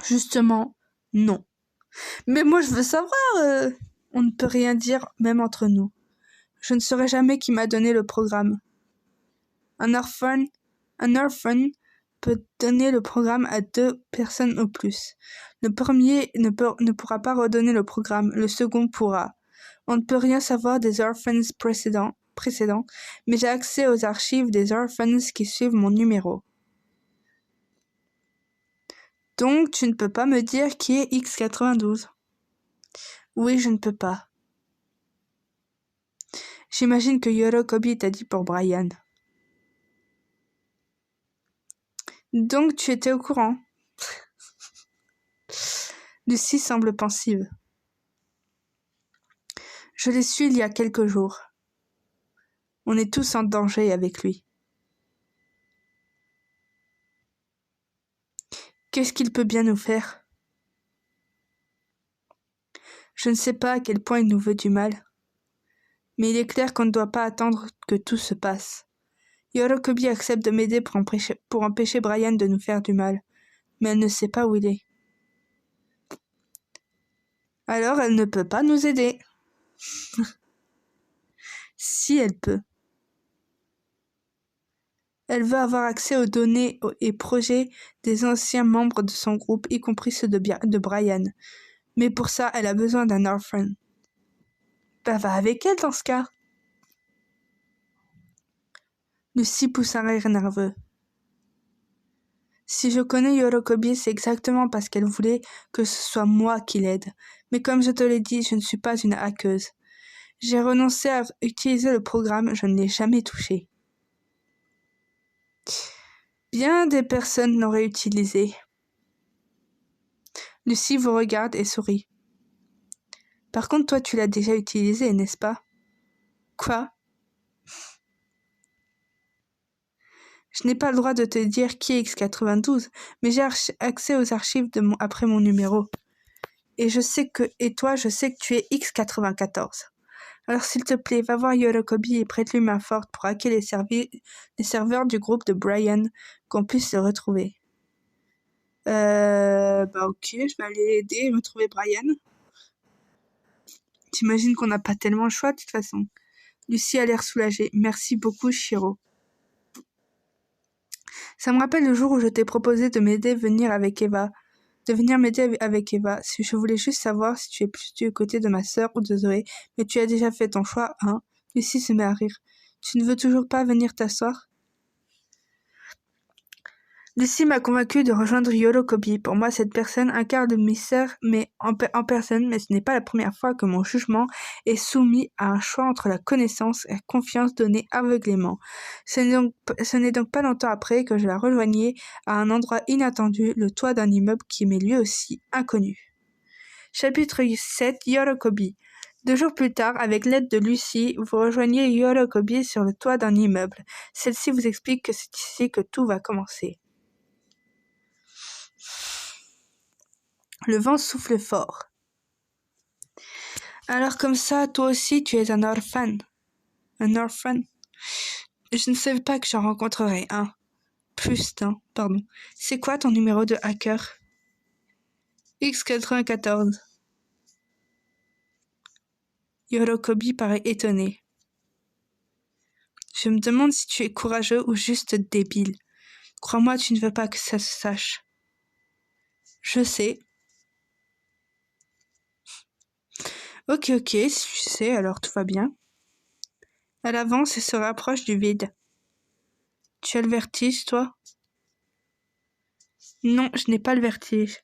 Justement, non. Mais moi je veux savoir, on ne peut rien dire, même entre nous. Je ne saurai jamais qui m'a donné le programme. Un orphan peut donner le programme à 2 personnes ou plus. Le premier ne pourra pas redonner le programme, le second pourra. On ne peut rien savoir des orphans précédents, mais j'ai accès aux archives des orphans qui suivent mon numéro. Donc, tu ne peux pas me dire qui est X92? Oui, je ne peux pas. J'imagine que Yorokobi t'a dit pour Brian. Donc, tu étais au courant? Lucie semble pensive. Je l'ai su il y a quelques jours. On est tous en danger avec lui. Qu'est-ce qu'il peut bien nous faire? Je ne sais pas à quel point il nous veut du mal. Mais il est clair qu'on ne doit pas attendre que tout se passe. Yorokobi accepte de m'aider pour empêcher Brian de nous faire du mal. Mais elle ne sait pas où il est. Alors elle ne peut pas nous aider. Si elle peut. Elle veut avoir accès aux données et projets des anciens membres de son groupe, y compris ceux de Brian. Mais pour ça, elle a besoin d'un orphan. Bah, va avec elle dans ce cas. Lucy pousse un rire nerveux. Si je connais Yorokobi, c'est exactement parce qu'elle voulait que ce soit moi qui l'aide. Mais comme je te l'ai dit, je ne suis pas une hackeuse. J'ai renoncé à utiliser le programme, je ne l'ai jamais touché. Bien des personnes l'auraient utilisé. Lucy vous regarde et sourit. Par contre, toi, tu l'as déjà utilisé, n'est-ce pas? Quoi? Je n'ai pas le droit de te dire qui est X92, mais j'ai accès aux archives après mon numéro. Et je sais que tu es X94. Alors s'il te plaît, va voir Yorokobi et prête-lui main forte pour hacker les serveurs du groupe de Brian, qu'on puisse le retrouver. Ok, je vais aller l'aider et retrouver Brian. T'imagines qu'on n'a pas tellement le choix de toute façon. Lucy a l'air soulagée. Merci beaucoup, Shiro. Ça me rappelle le jour où je t'ai proposé de m'aider venir m'aider avec Eva. Si je voulais juste savoir si tu es plus du côté de ma sœur ou de Zoé, mais tu as déjà fait ton choix, hein? Lucy se met à rire. Tu ne veux toujours pas venir t'asseoir? Lucy m'a convaincu de rejoindre Yorokobi. Pour moi, cette personne incarne le mystère en personne, mais ce n'est pas la première fois que mon jugement est soumis à un choix entre la connaissance et la confiance donnée aveuglément. Ce n'est donc pas longtemps après que je la rejoignais à un endroit inattendu, le toit d'un immeuble qui m'est lui aussi inconnu. Chapitre 7, Yorokobi. 2 jours plus tard, avec l'aide de Lucy, vous rejoignez Yorokobi sur le toit d'un immeuble. Celle-ci vous explique que c'est ici que tout va commencer. Le vent souffle fort. Alors comme ça, toi aussi, tu es un orphan. Un orphan? Je ne savais pas que j'en rencontrerais un. Plus d'un, pardon. C'est quoi ton numéro de hacker? X94. Yorokobi paraît étonné. Je me demande si tu es courageux ou juste débile. Crois-moi, tu ne veux pas que ça se sache. Je sais. Ok, si tu sais, alors tout va bien. Elle avance et se rapproche du vide. Tu as le vertige, toi? Non, je n'ai pas le vertige.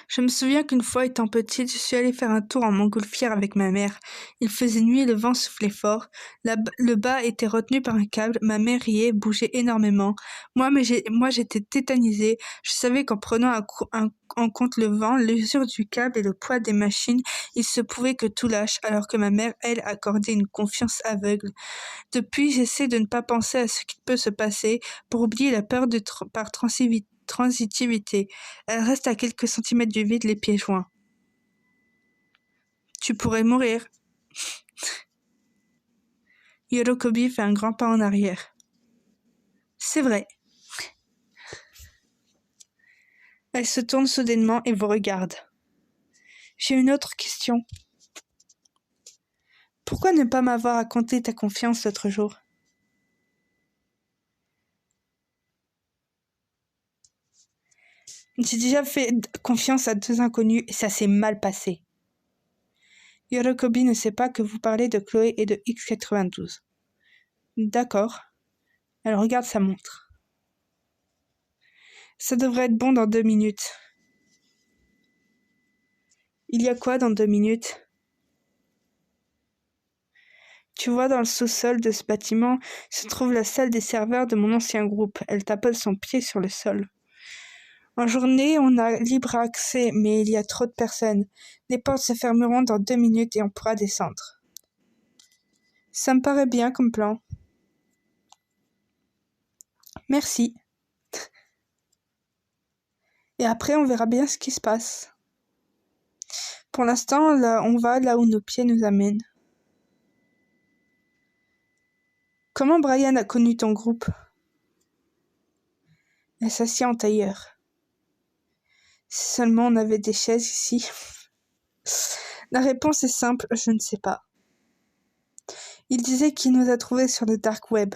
Je me souviens qu'une fois, étant petite, je suis allée faire un tour en montgolfière avec ma mère. Il faisait nuit, le vent soufflait fort. Le bas était retenu par un câble. Ma mère riait, bougeait énormément. Moi, j'étais tétanisée. Je savais qu'en prenant en compte le vent, l'usure du câble et le poids des machines, il se pouvait que tout lâche, alors que ma mère, elle, accordait une confiance aveugle. Depuis, j'essaie de ne pas penser à ce qui peut se passer pour oublier la peur par transitivité. Elle reste à quelques centimètres du vide, les pieds joints. Tu pourrais mourir. Yorokobi fait un grand pas en arrière. C'est vrai. Elle se tourne soudainement et vous regarde. J'ai une autre question. Pourquoi ne pas m'avoir raconté ta confiance l'autre jour? J'ai déjà fait confiance à 2 inconnus et ça s'est mal passé. Yorokobi ne sait pas que vous parlez de Chloé et de X92. D'accord. Elle regarde sa montre. Ça devrait être bon dans 2 minutes. Il y a quoi dans 2 minutes? Tu vois, dans le sous-sol de ce bâtiment se trouve la salle des serveurs de mon ancien groupe. Elle tapote son pied sur le sol. En journée, on a libre accès, mais il y a trop de personnes. Les portes se fermeront dans 2 minutes et on pourra descendre. Ça me paraît bien comme plan. Merci. Et après, on verra bien ce qui se passe. Pour l'instant, là, on va là où nos pieds nous amènent. Comment Brian a connu ton groupe? Elle s'assied en tailleur. Si seulement on avait des chaises ici. La réponse est simple, je ne sais pas. Il disait qu'il nous a trouvés sur le dark web.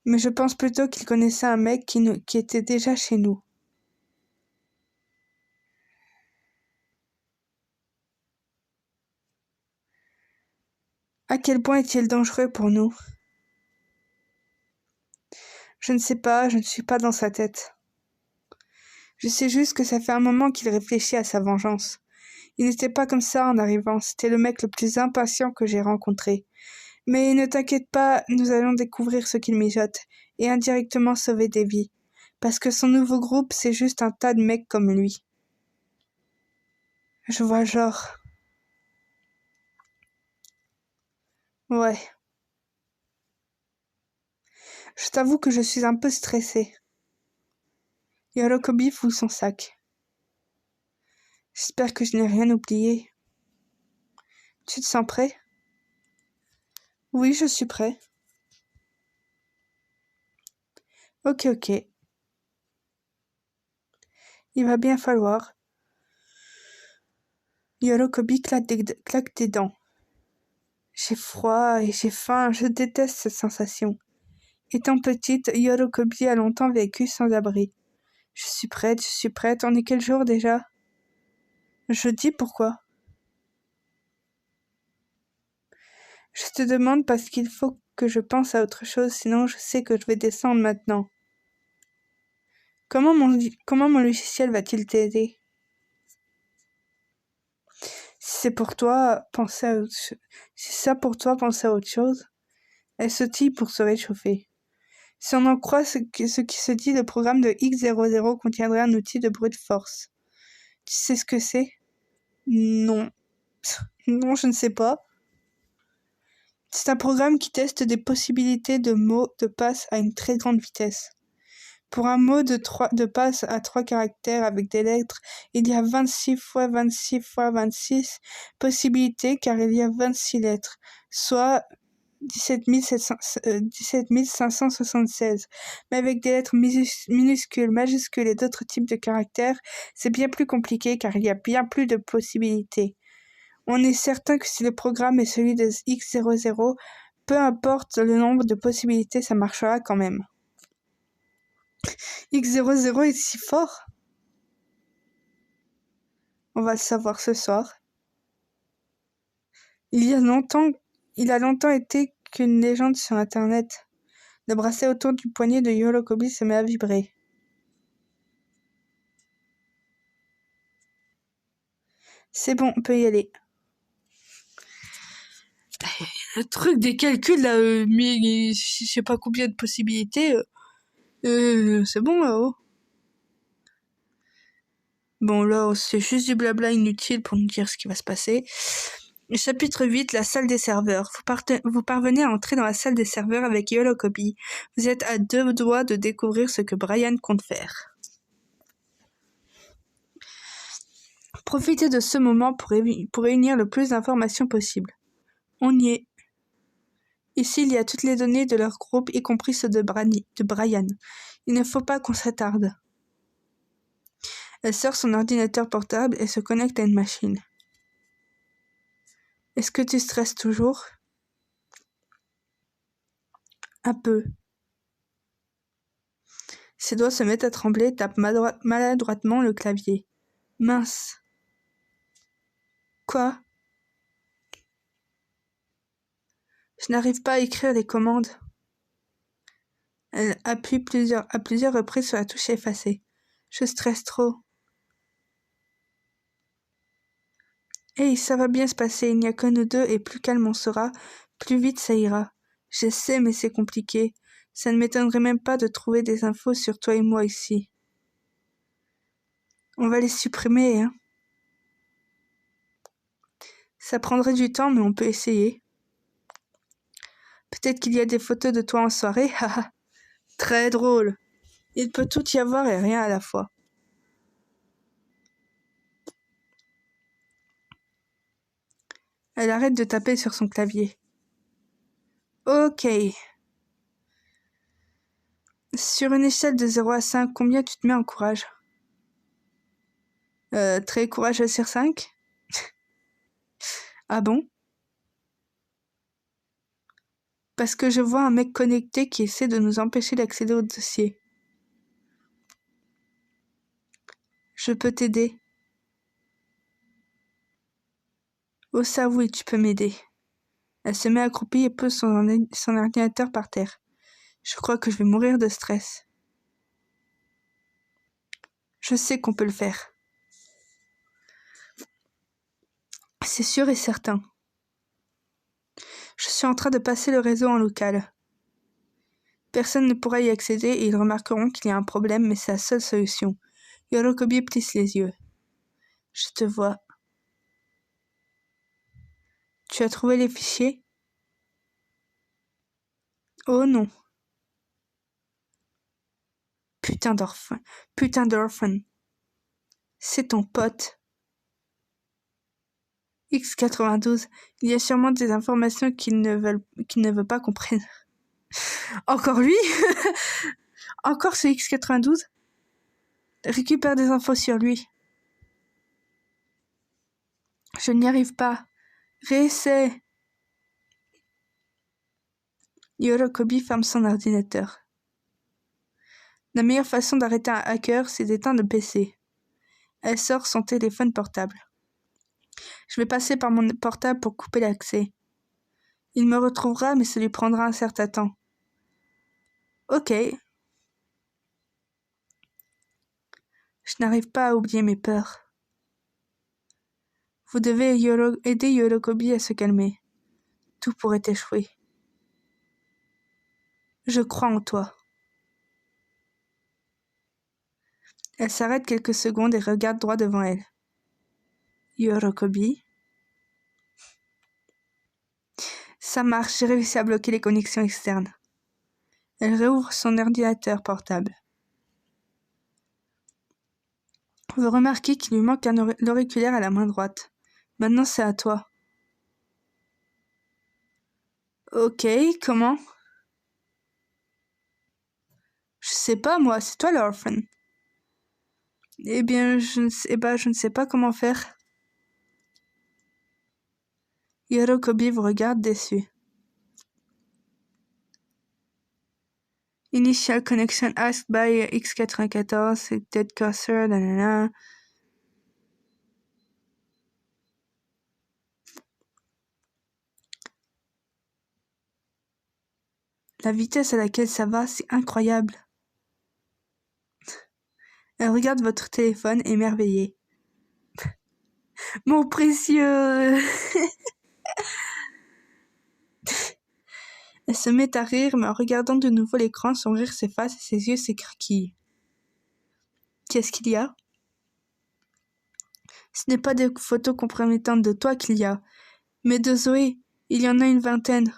Mais je pense plutôt qu'il connaissait un mec qui était déjà chez nous. À quel point est-il dangereux pour nous? Je ne sais pas, je ne suis pas dans sa tête. Je sais juste que ça fait un moment qu'il réfléchit à sa vengeance. Il n'était pas comme ça en arrivant, c'était le mec le plus impatient que j'ai rencontré. Mais ne t'inquiète pas, nous allons découvrir ce qu'il mijote, et indirectement sauver des vies. Parce que son nouveau groupe, c'est juste un tas de mecs comme lui. Je vois le genre. Ouais. Je t'avoue que je suis un peu stressée. Yorokobi fout son sac. J'espère que je n'ai rien oublié. Tu te sens prêt? Oui, je suis prêt. Ok. Il va bien falloir. Yorokobi claque des dents. J'ai froid et j'ai faim, je déteste cette sensation. Étant petite, Yorokobi a longtemps vécu sans abri. Je suis prête, on est quel jour déjà? Jeudi, pourquoi? Je te demande parce qu'il faut que je pense à autre chose, sinon je sais que je vais descendre maintenant. Comment mon logiciel va-t-il t'aider? Si c'est pour toi, penser à autre chose. Si c'est ça pour toi, penser à autre chose. Elle sautille pour se réchauffer. Si on en croit ce qui se dit, le programme de X00 contiendrait un outil de brute force. Tu sais ce que c'est? Non. Non, je ne sais pas. C'est un programme qui teste des possibilités de mots de passe à une très grande vitesse. Pour un mot de passe à 3 caractères avec des lettres, il y a 26 fois 26 fois 26 possibilités car il y a 26 lettres, soit 17 576. Mais avec des lettres minuscules, majuscules et d'autres types de caractères, c'est bien plus compliqué car il y a bien plus de possibilités. On est certain que si le programme est celui de X00, peu importe le nombre de possibilités, ça marchera quand même. X00 est si fort? On va le savoir ce soir. Il a longtemps été qu'une légende sur Internet. Le bracelet autour du poignet de Yorokobi se met à vibrer. C'est bon, on peut y aller. Le truc des calculs là, mais je sais pas combien de possibilités. C'est bon là-haut. Bon là, c'est juste du blabla inutile pour nous dire ce qui va se passer. Chapitre 8, la salle des serveurs. Vous parvenez à entrer dans la salle des serveurs avec Yorokobi. Vous êtes à 2 doigts de découvrir ce que Brian compte faire. Profitez de ce moment pour réunir le plus d'informations possible. On y est. Ici, il y a toutes les données de leur groupe, y compris ceux de Brian. Il ne faut pas qu'on s'attarde. Elle sort son ordinateur portable et se connecte à une machine. Est-ce que tu stresses toujours? Un peu. Ses doigts se mettent à trembler, tape maladroitement le clavier. Mince. Quoi? Je n'arrive pas à écrire les commandes. Elle appuie à plusieurs reprises sur la touche effacée. Je stresse trop. Hey, ça va bien se passer, il n'y a que nous deux et plus calme on sera, plus vite ça ira. Je sais, mais c'est compliqué. Ça ne m'étonnerait même pas de trouver des infos sur toi et moi ici. On va les supprimer, hein. Ça prendrait du temps, mais on peut essayer. Peut-être qu'il y a des photos de toi en soirée, haha. Très drôle. Il peut tout y avoir et rien à la fois. Elle arrête de taper sur son clavier. Ok. Sur une échelle de 0 à 5, combien tu te mets en courage? Très courageux sur 5. Ah bon? Parce que je vois un mec connecté qui essaie de nous empêcher d'accéder au dossier. Je peux t'aider. Oh ça oui, tu peux m'aider. Elle se met accroupie et pose son ordinateur par terre. Je crois que je vais mourir de stress. Je sais qu'on peut le faire. C'est sûr et certain. Je suis en train de passer le réseau en local. Personne ne pourra y accéder et ils remarqueront qu'il y a un problème, mais c'est la seule solution. Yorokobi plisse les yeux. Je te vois. Tu as trouvé les fichiers? Oh non. Putain d'orphan. C'est ton pote. X92, il y a sûrement des informations qu'il ne veut pas comprendre. Encore lui? Encore ce X92? Récupère des infos sur lui. Je n'y arrive pas. Réessaie. Yorokobi ferme son ordinateur. La meilleure façon d'arrêter un hacker, c'est d'éteindre le PC. Elle sort son téléphone portable. Je vais passer par mon portable pour couper l'accès. Il me retrouvera, mais ça lui prendra un certain temps. Ok. Je n'arrive pas à oublier mes peurs. Vous devez aider Yorokobi à se calmer. Tout pourrait échouer. Je crois en toi. Elle s'arrête quelques secondes et regarde droit devant elle. Yorokobi. Ça marche, j'ai réussi à bloquer les connexions externes. Elle réouvre son ordinateur portable. Vous remarquez qu'il lui manque l'auriculaire à la main droite. Maintenant, c'est à toi. Ok, comment? Je sais pas, moi, c'est toi l'orphan. Eh bien, je ne sais pas comment faire. Yorokobi vous regarde déçu. Initial connection asked by X94, dead cursor, nanana. La vitesse à laquelle ça va, c'est incroyable. Elle regarde votre téléphone émerveillée. Mon précieux! Elle se met à rire, mais en regardant de nouveau l'écran, son rire s'efface et ses yeux s'écarquillent. Qu'est-ce qu'il y a? Ce n'est pas des photos compromettantes de toi qu'il y a, mais de Zoé. Il y en a une 20aine.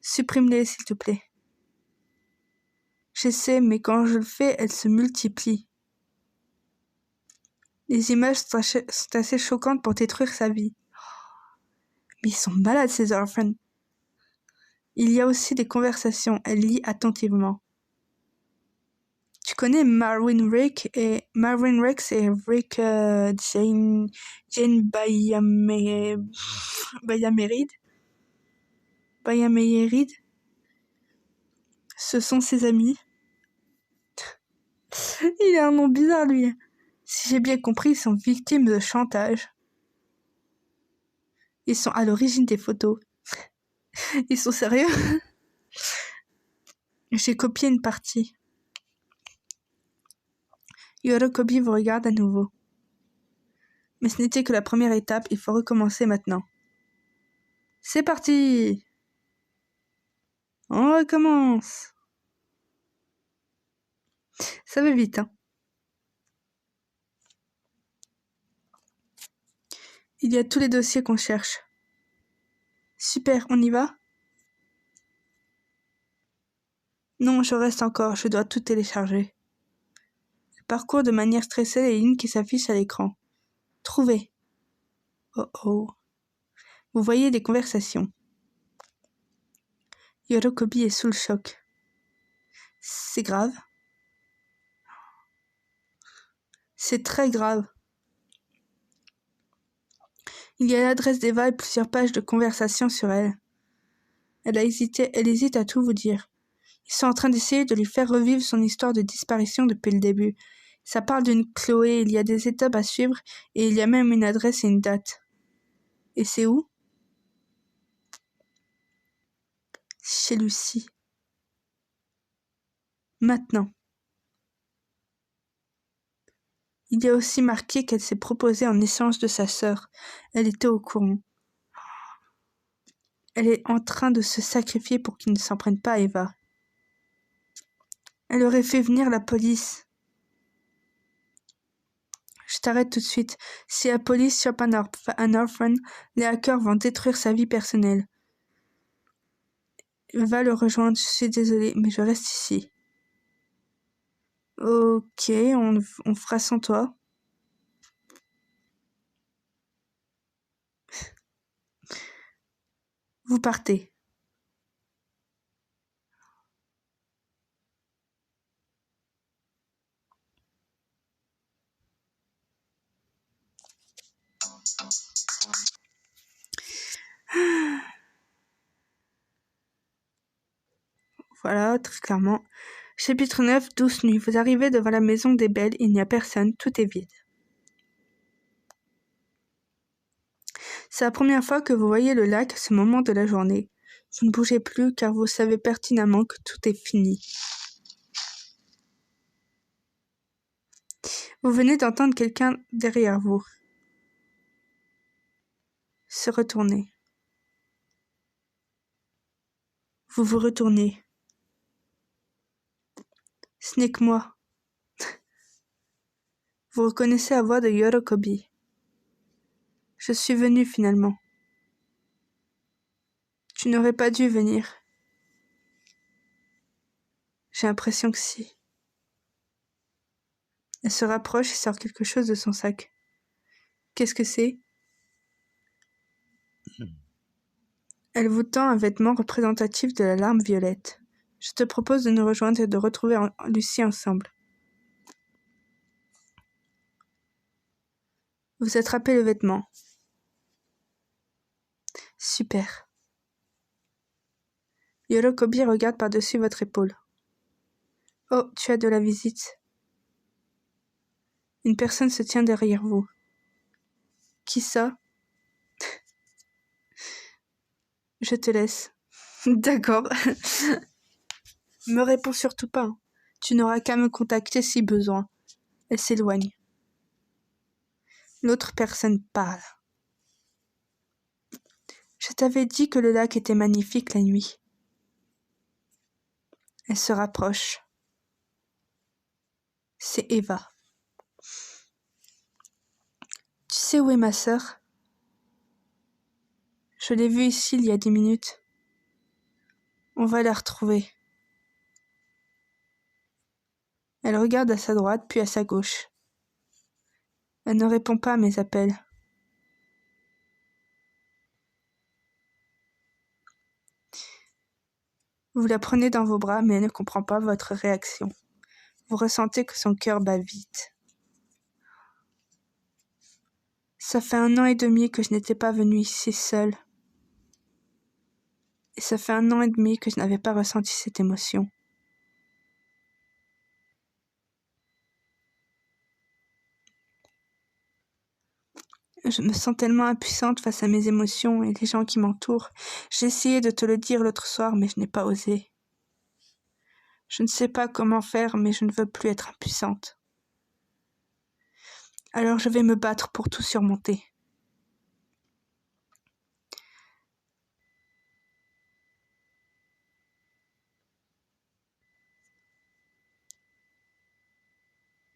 Supprime-les, s'il te plaît. J'essaie, mais quand je le fais, elles se multiplient. Les images sont assez choquantes pour détruire sa vie. Mais ils sont malades, ces orphans. Il y a aussi des conversations. Elle lit attentivement. Tu connais Marvin Rex et Rick Jane Bayameyerid. Ce sont ses amis. Il a un nom bizarre, lui. Si j'ai bien compris, ils sont victimes de chantage. Ils sont à l'origine des photos. Ils sont sérieux? J'ai copié une partie. Yorokobi vous regarde à nouveau. Mais ce n'était que la première étape, il faut recommencer maintenant. C'est parti! On recommence! Ça va vite, hein? Il y a tous les dossiers qu'on cherche. Super, on y va? Non, je reste encore, je dois tout télécharger. Je parcours de manière stressée les lignes qui s'affichent à l'écran. Trouver. Oh oh. Vous voyez des conversations. Yorokobi est sous le choc. C'est grave. C'est très grave. Il y a l'adresse d'Eva et plusieurs pages de conversation sur elle. Elle hésite à tout vous dire. Ils sont en train d'essayer de lui faire revivre son histoire de disparition depuis le début. Ça parle d'une Chloé, il y a des étapes à suivre et il y a même une adresse et une date. Et c'est où? Chez Lucie. Maintenant. Il y a aussi marqué qu'elle s'est proposée en échange de sa sœur. Elle était au courant. Elle est en train de se sacrifier pour qu'ils ne s'en prennent pas à Eva. Elle aurait fait venir la police. Je t'arrête tout de suite. Si la police chope un orphan, les hackers vont détruire sa vie personnelle. Va le rejoindre, je suis désolée, mais je reste ici. Ok, on fera sans toi. Vous partez. Voilà, très clairement. Chapitre 9, 12 nuits. Vous arrivez devant la maison des Belles, il n'y a personne, tout est vide. C'est la première fois que vous voyez le lac à ce moment de la journée. Vous ne bougez plus car vous savez pertinemment que tout est fini. Vous venez d'entendre quelqu'un derrière vous. Se retourner. Vous vous retournez. Ce n'est que moi. Vous reconnaissez la voix de Yorokobi. Je suis venu finalement. Tu n'aurais pas dû venir. J'ai l'impression que si. Elle se rapproche et sort quelque chose de son sac. Qu'est-ce que c'est? Elle vous tend un vêtement représentatif de la larme violette. Je te propose de nous rejoindre et de retrouver Lucie ensemble. Vous attrapez le vêtement. Super. Yorokobi regarde par-dessus votre épaule. Oh, tu as de la visite. Une personne se tient derrière vous. Qui ça? Je te laisse. D'accord. Me réponds surtout pas. Hein. Tu n'auras qu'à me contacter si besoin. Elle s'éloigne. L'autre personne parle. Je t'avais dit que le lac était magnifique la nuit. Elle se rapproche. C'est Eva. Tu sais où est ma sœur? Je l'ai vue ici il y a 10 minutes. On va la retrouver. Elle regarde à sa droite puis à sa gauche. Elle ne répond pas à mes appels. Vous la prenez dans vos bras mais elle ne comprend pas votre réaction. Vous ressentez que son cœur bat vite. Ça fait 1 an et demi que je n'étais pas venue ici seule. Et ça fait 1 an et demi que je n'avais pas ressenti cette émotion. Je me sens tellement impuissante face à mes émotions et les gens qui m'entourent. J'ai essayé de te le dire l'autre soir, mais je n'ai pas osé. Je ne sais pas comment faire, mais je ne veux plus être impuissante. Alors je vais me battre pour tout surmonter.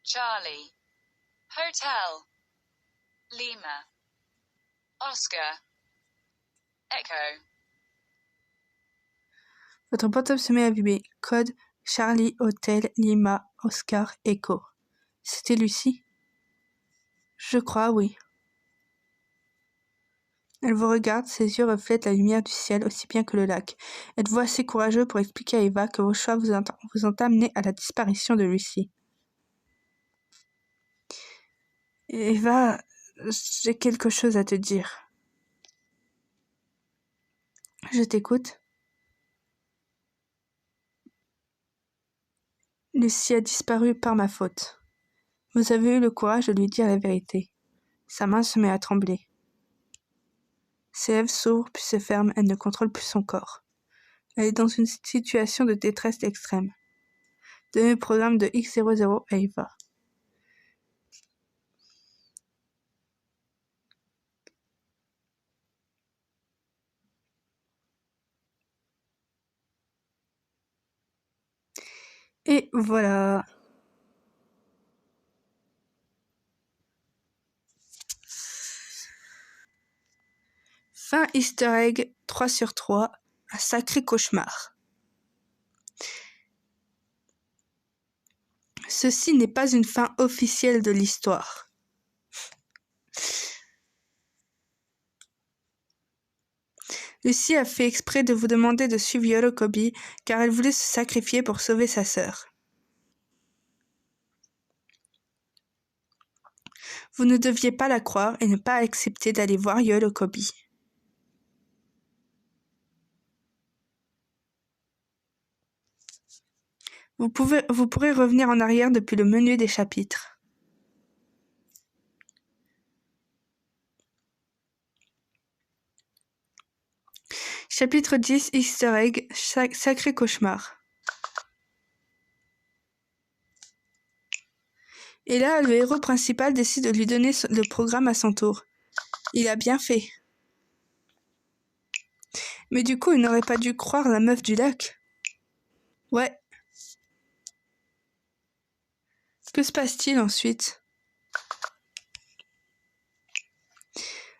Charlie. Hotel. Lima. Oscar. Echo. Votre portable se met à vibrer. Code Charlie Hotel Lima Oscar Echo. C'était Lucie? Je crois, oui. Elle vous regarde, ses yeux reflètent la lumière du ciel aussi bien que le lac. Êtes-vous assez courageux pour expliquer à Eva que vos choix vous ont amené à la disparition de Lucie? Eva, j'ai quelque chose à te dire. Je t'écoute. Lucie a disparu par ma faute. Vous avez eu le courage de lui dire la vérité. Sa main se met à trembler. Ses lèvres s'ouvrent puis se ferment, elle ne contrôle plus son corps. Elle est dans une situation de détresse extrême. Donnez le programme de X00 et y va. Et voilà. Fin Easter egg 3/3, un sacré cauchemar. Ceci n'est pas une fin officielle de l'histoire. Lucie a fait exprès de vous demander de suivre Yolokobi car elle voulait se sacrifier pour sauver sa sœur. Vous ne deviez pas la croire et ne pas accepter d'aller voir Yolokobi. Vous pourrez revenir en arrière depuis le menu des chapitres. Chapitre 10, Easter egg, sacré cauchemar. Et là, le héros principal décide de lui donner le programme à son tour. Il a bien fait. Mais du coup, il n'aurait pas dû croire la meuf du lac. Ouais. Que se passe-t-il ensuite ?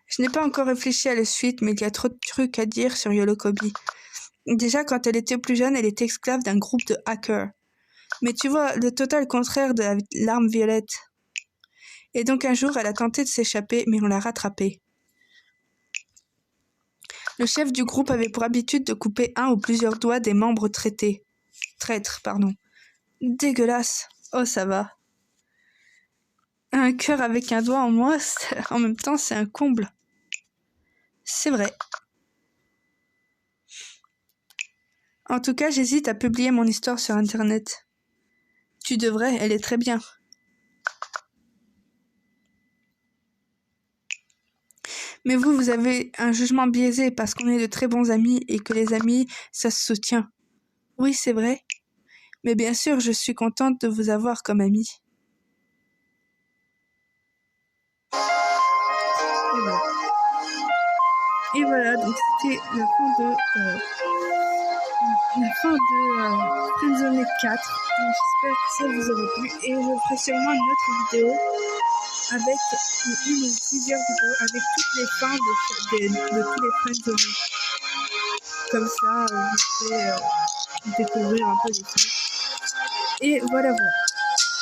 Je n'ai pas encore réfléchi à la suite, mais il y a trop de trucs à dire sur Yolokobi. Déjà, quand elle était plus jeune, elle était esclave d'un groupe de hackers. Mais tu vois, le total contraire de l'arme violette. Et donc un jour, elle a tenté de s'échapper, mais on l'a rattrapée. Le chef du groupe avait pour habitude de couper un ou plusieurs doigts des membres traîtres. Dégueulasse. Oh, ça va. Un cœur avec un doigt en moins, en même temps, c'est un comble. C'est vrai. En tout cas, j'hésite à publier mon histoire sur Internet. Tu devrais, elle est très bien. Mais vous avez un jugement biaisé parce qu'on est de très bons amis et que les amis, ça se soutient. Oui, c'est vrai. Mais bien sûr, je suis contente de vous avoir comme amie. Et voilà, donc c'était la fin de Friendzone 4. Donc, j'espère que ça vous aura plu et je ferai sûrement une autre vidéo avec une ou plusieurs vidéos avec toutes les fins de tous les Friendzone. Comme ça, vous pouvez découvrir un peu les fins. Et voilà.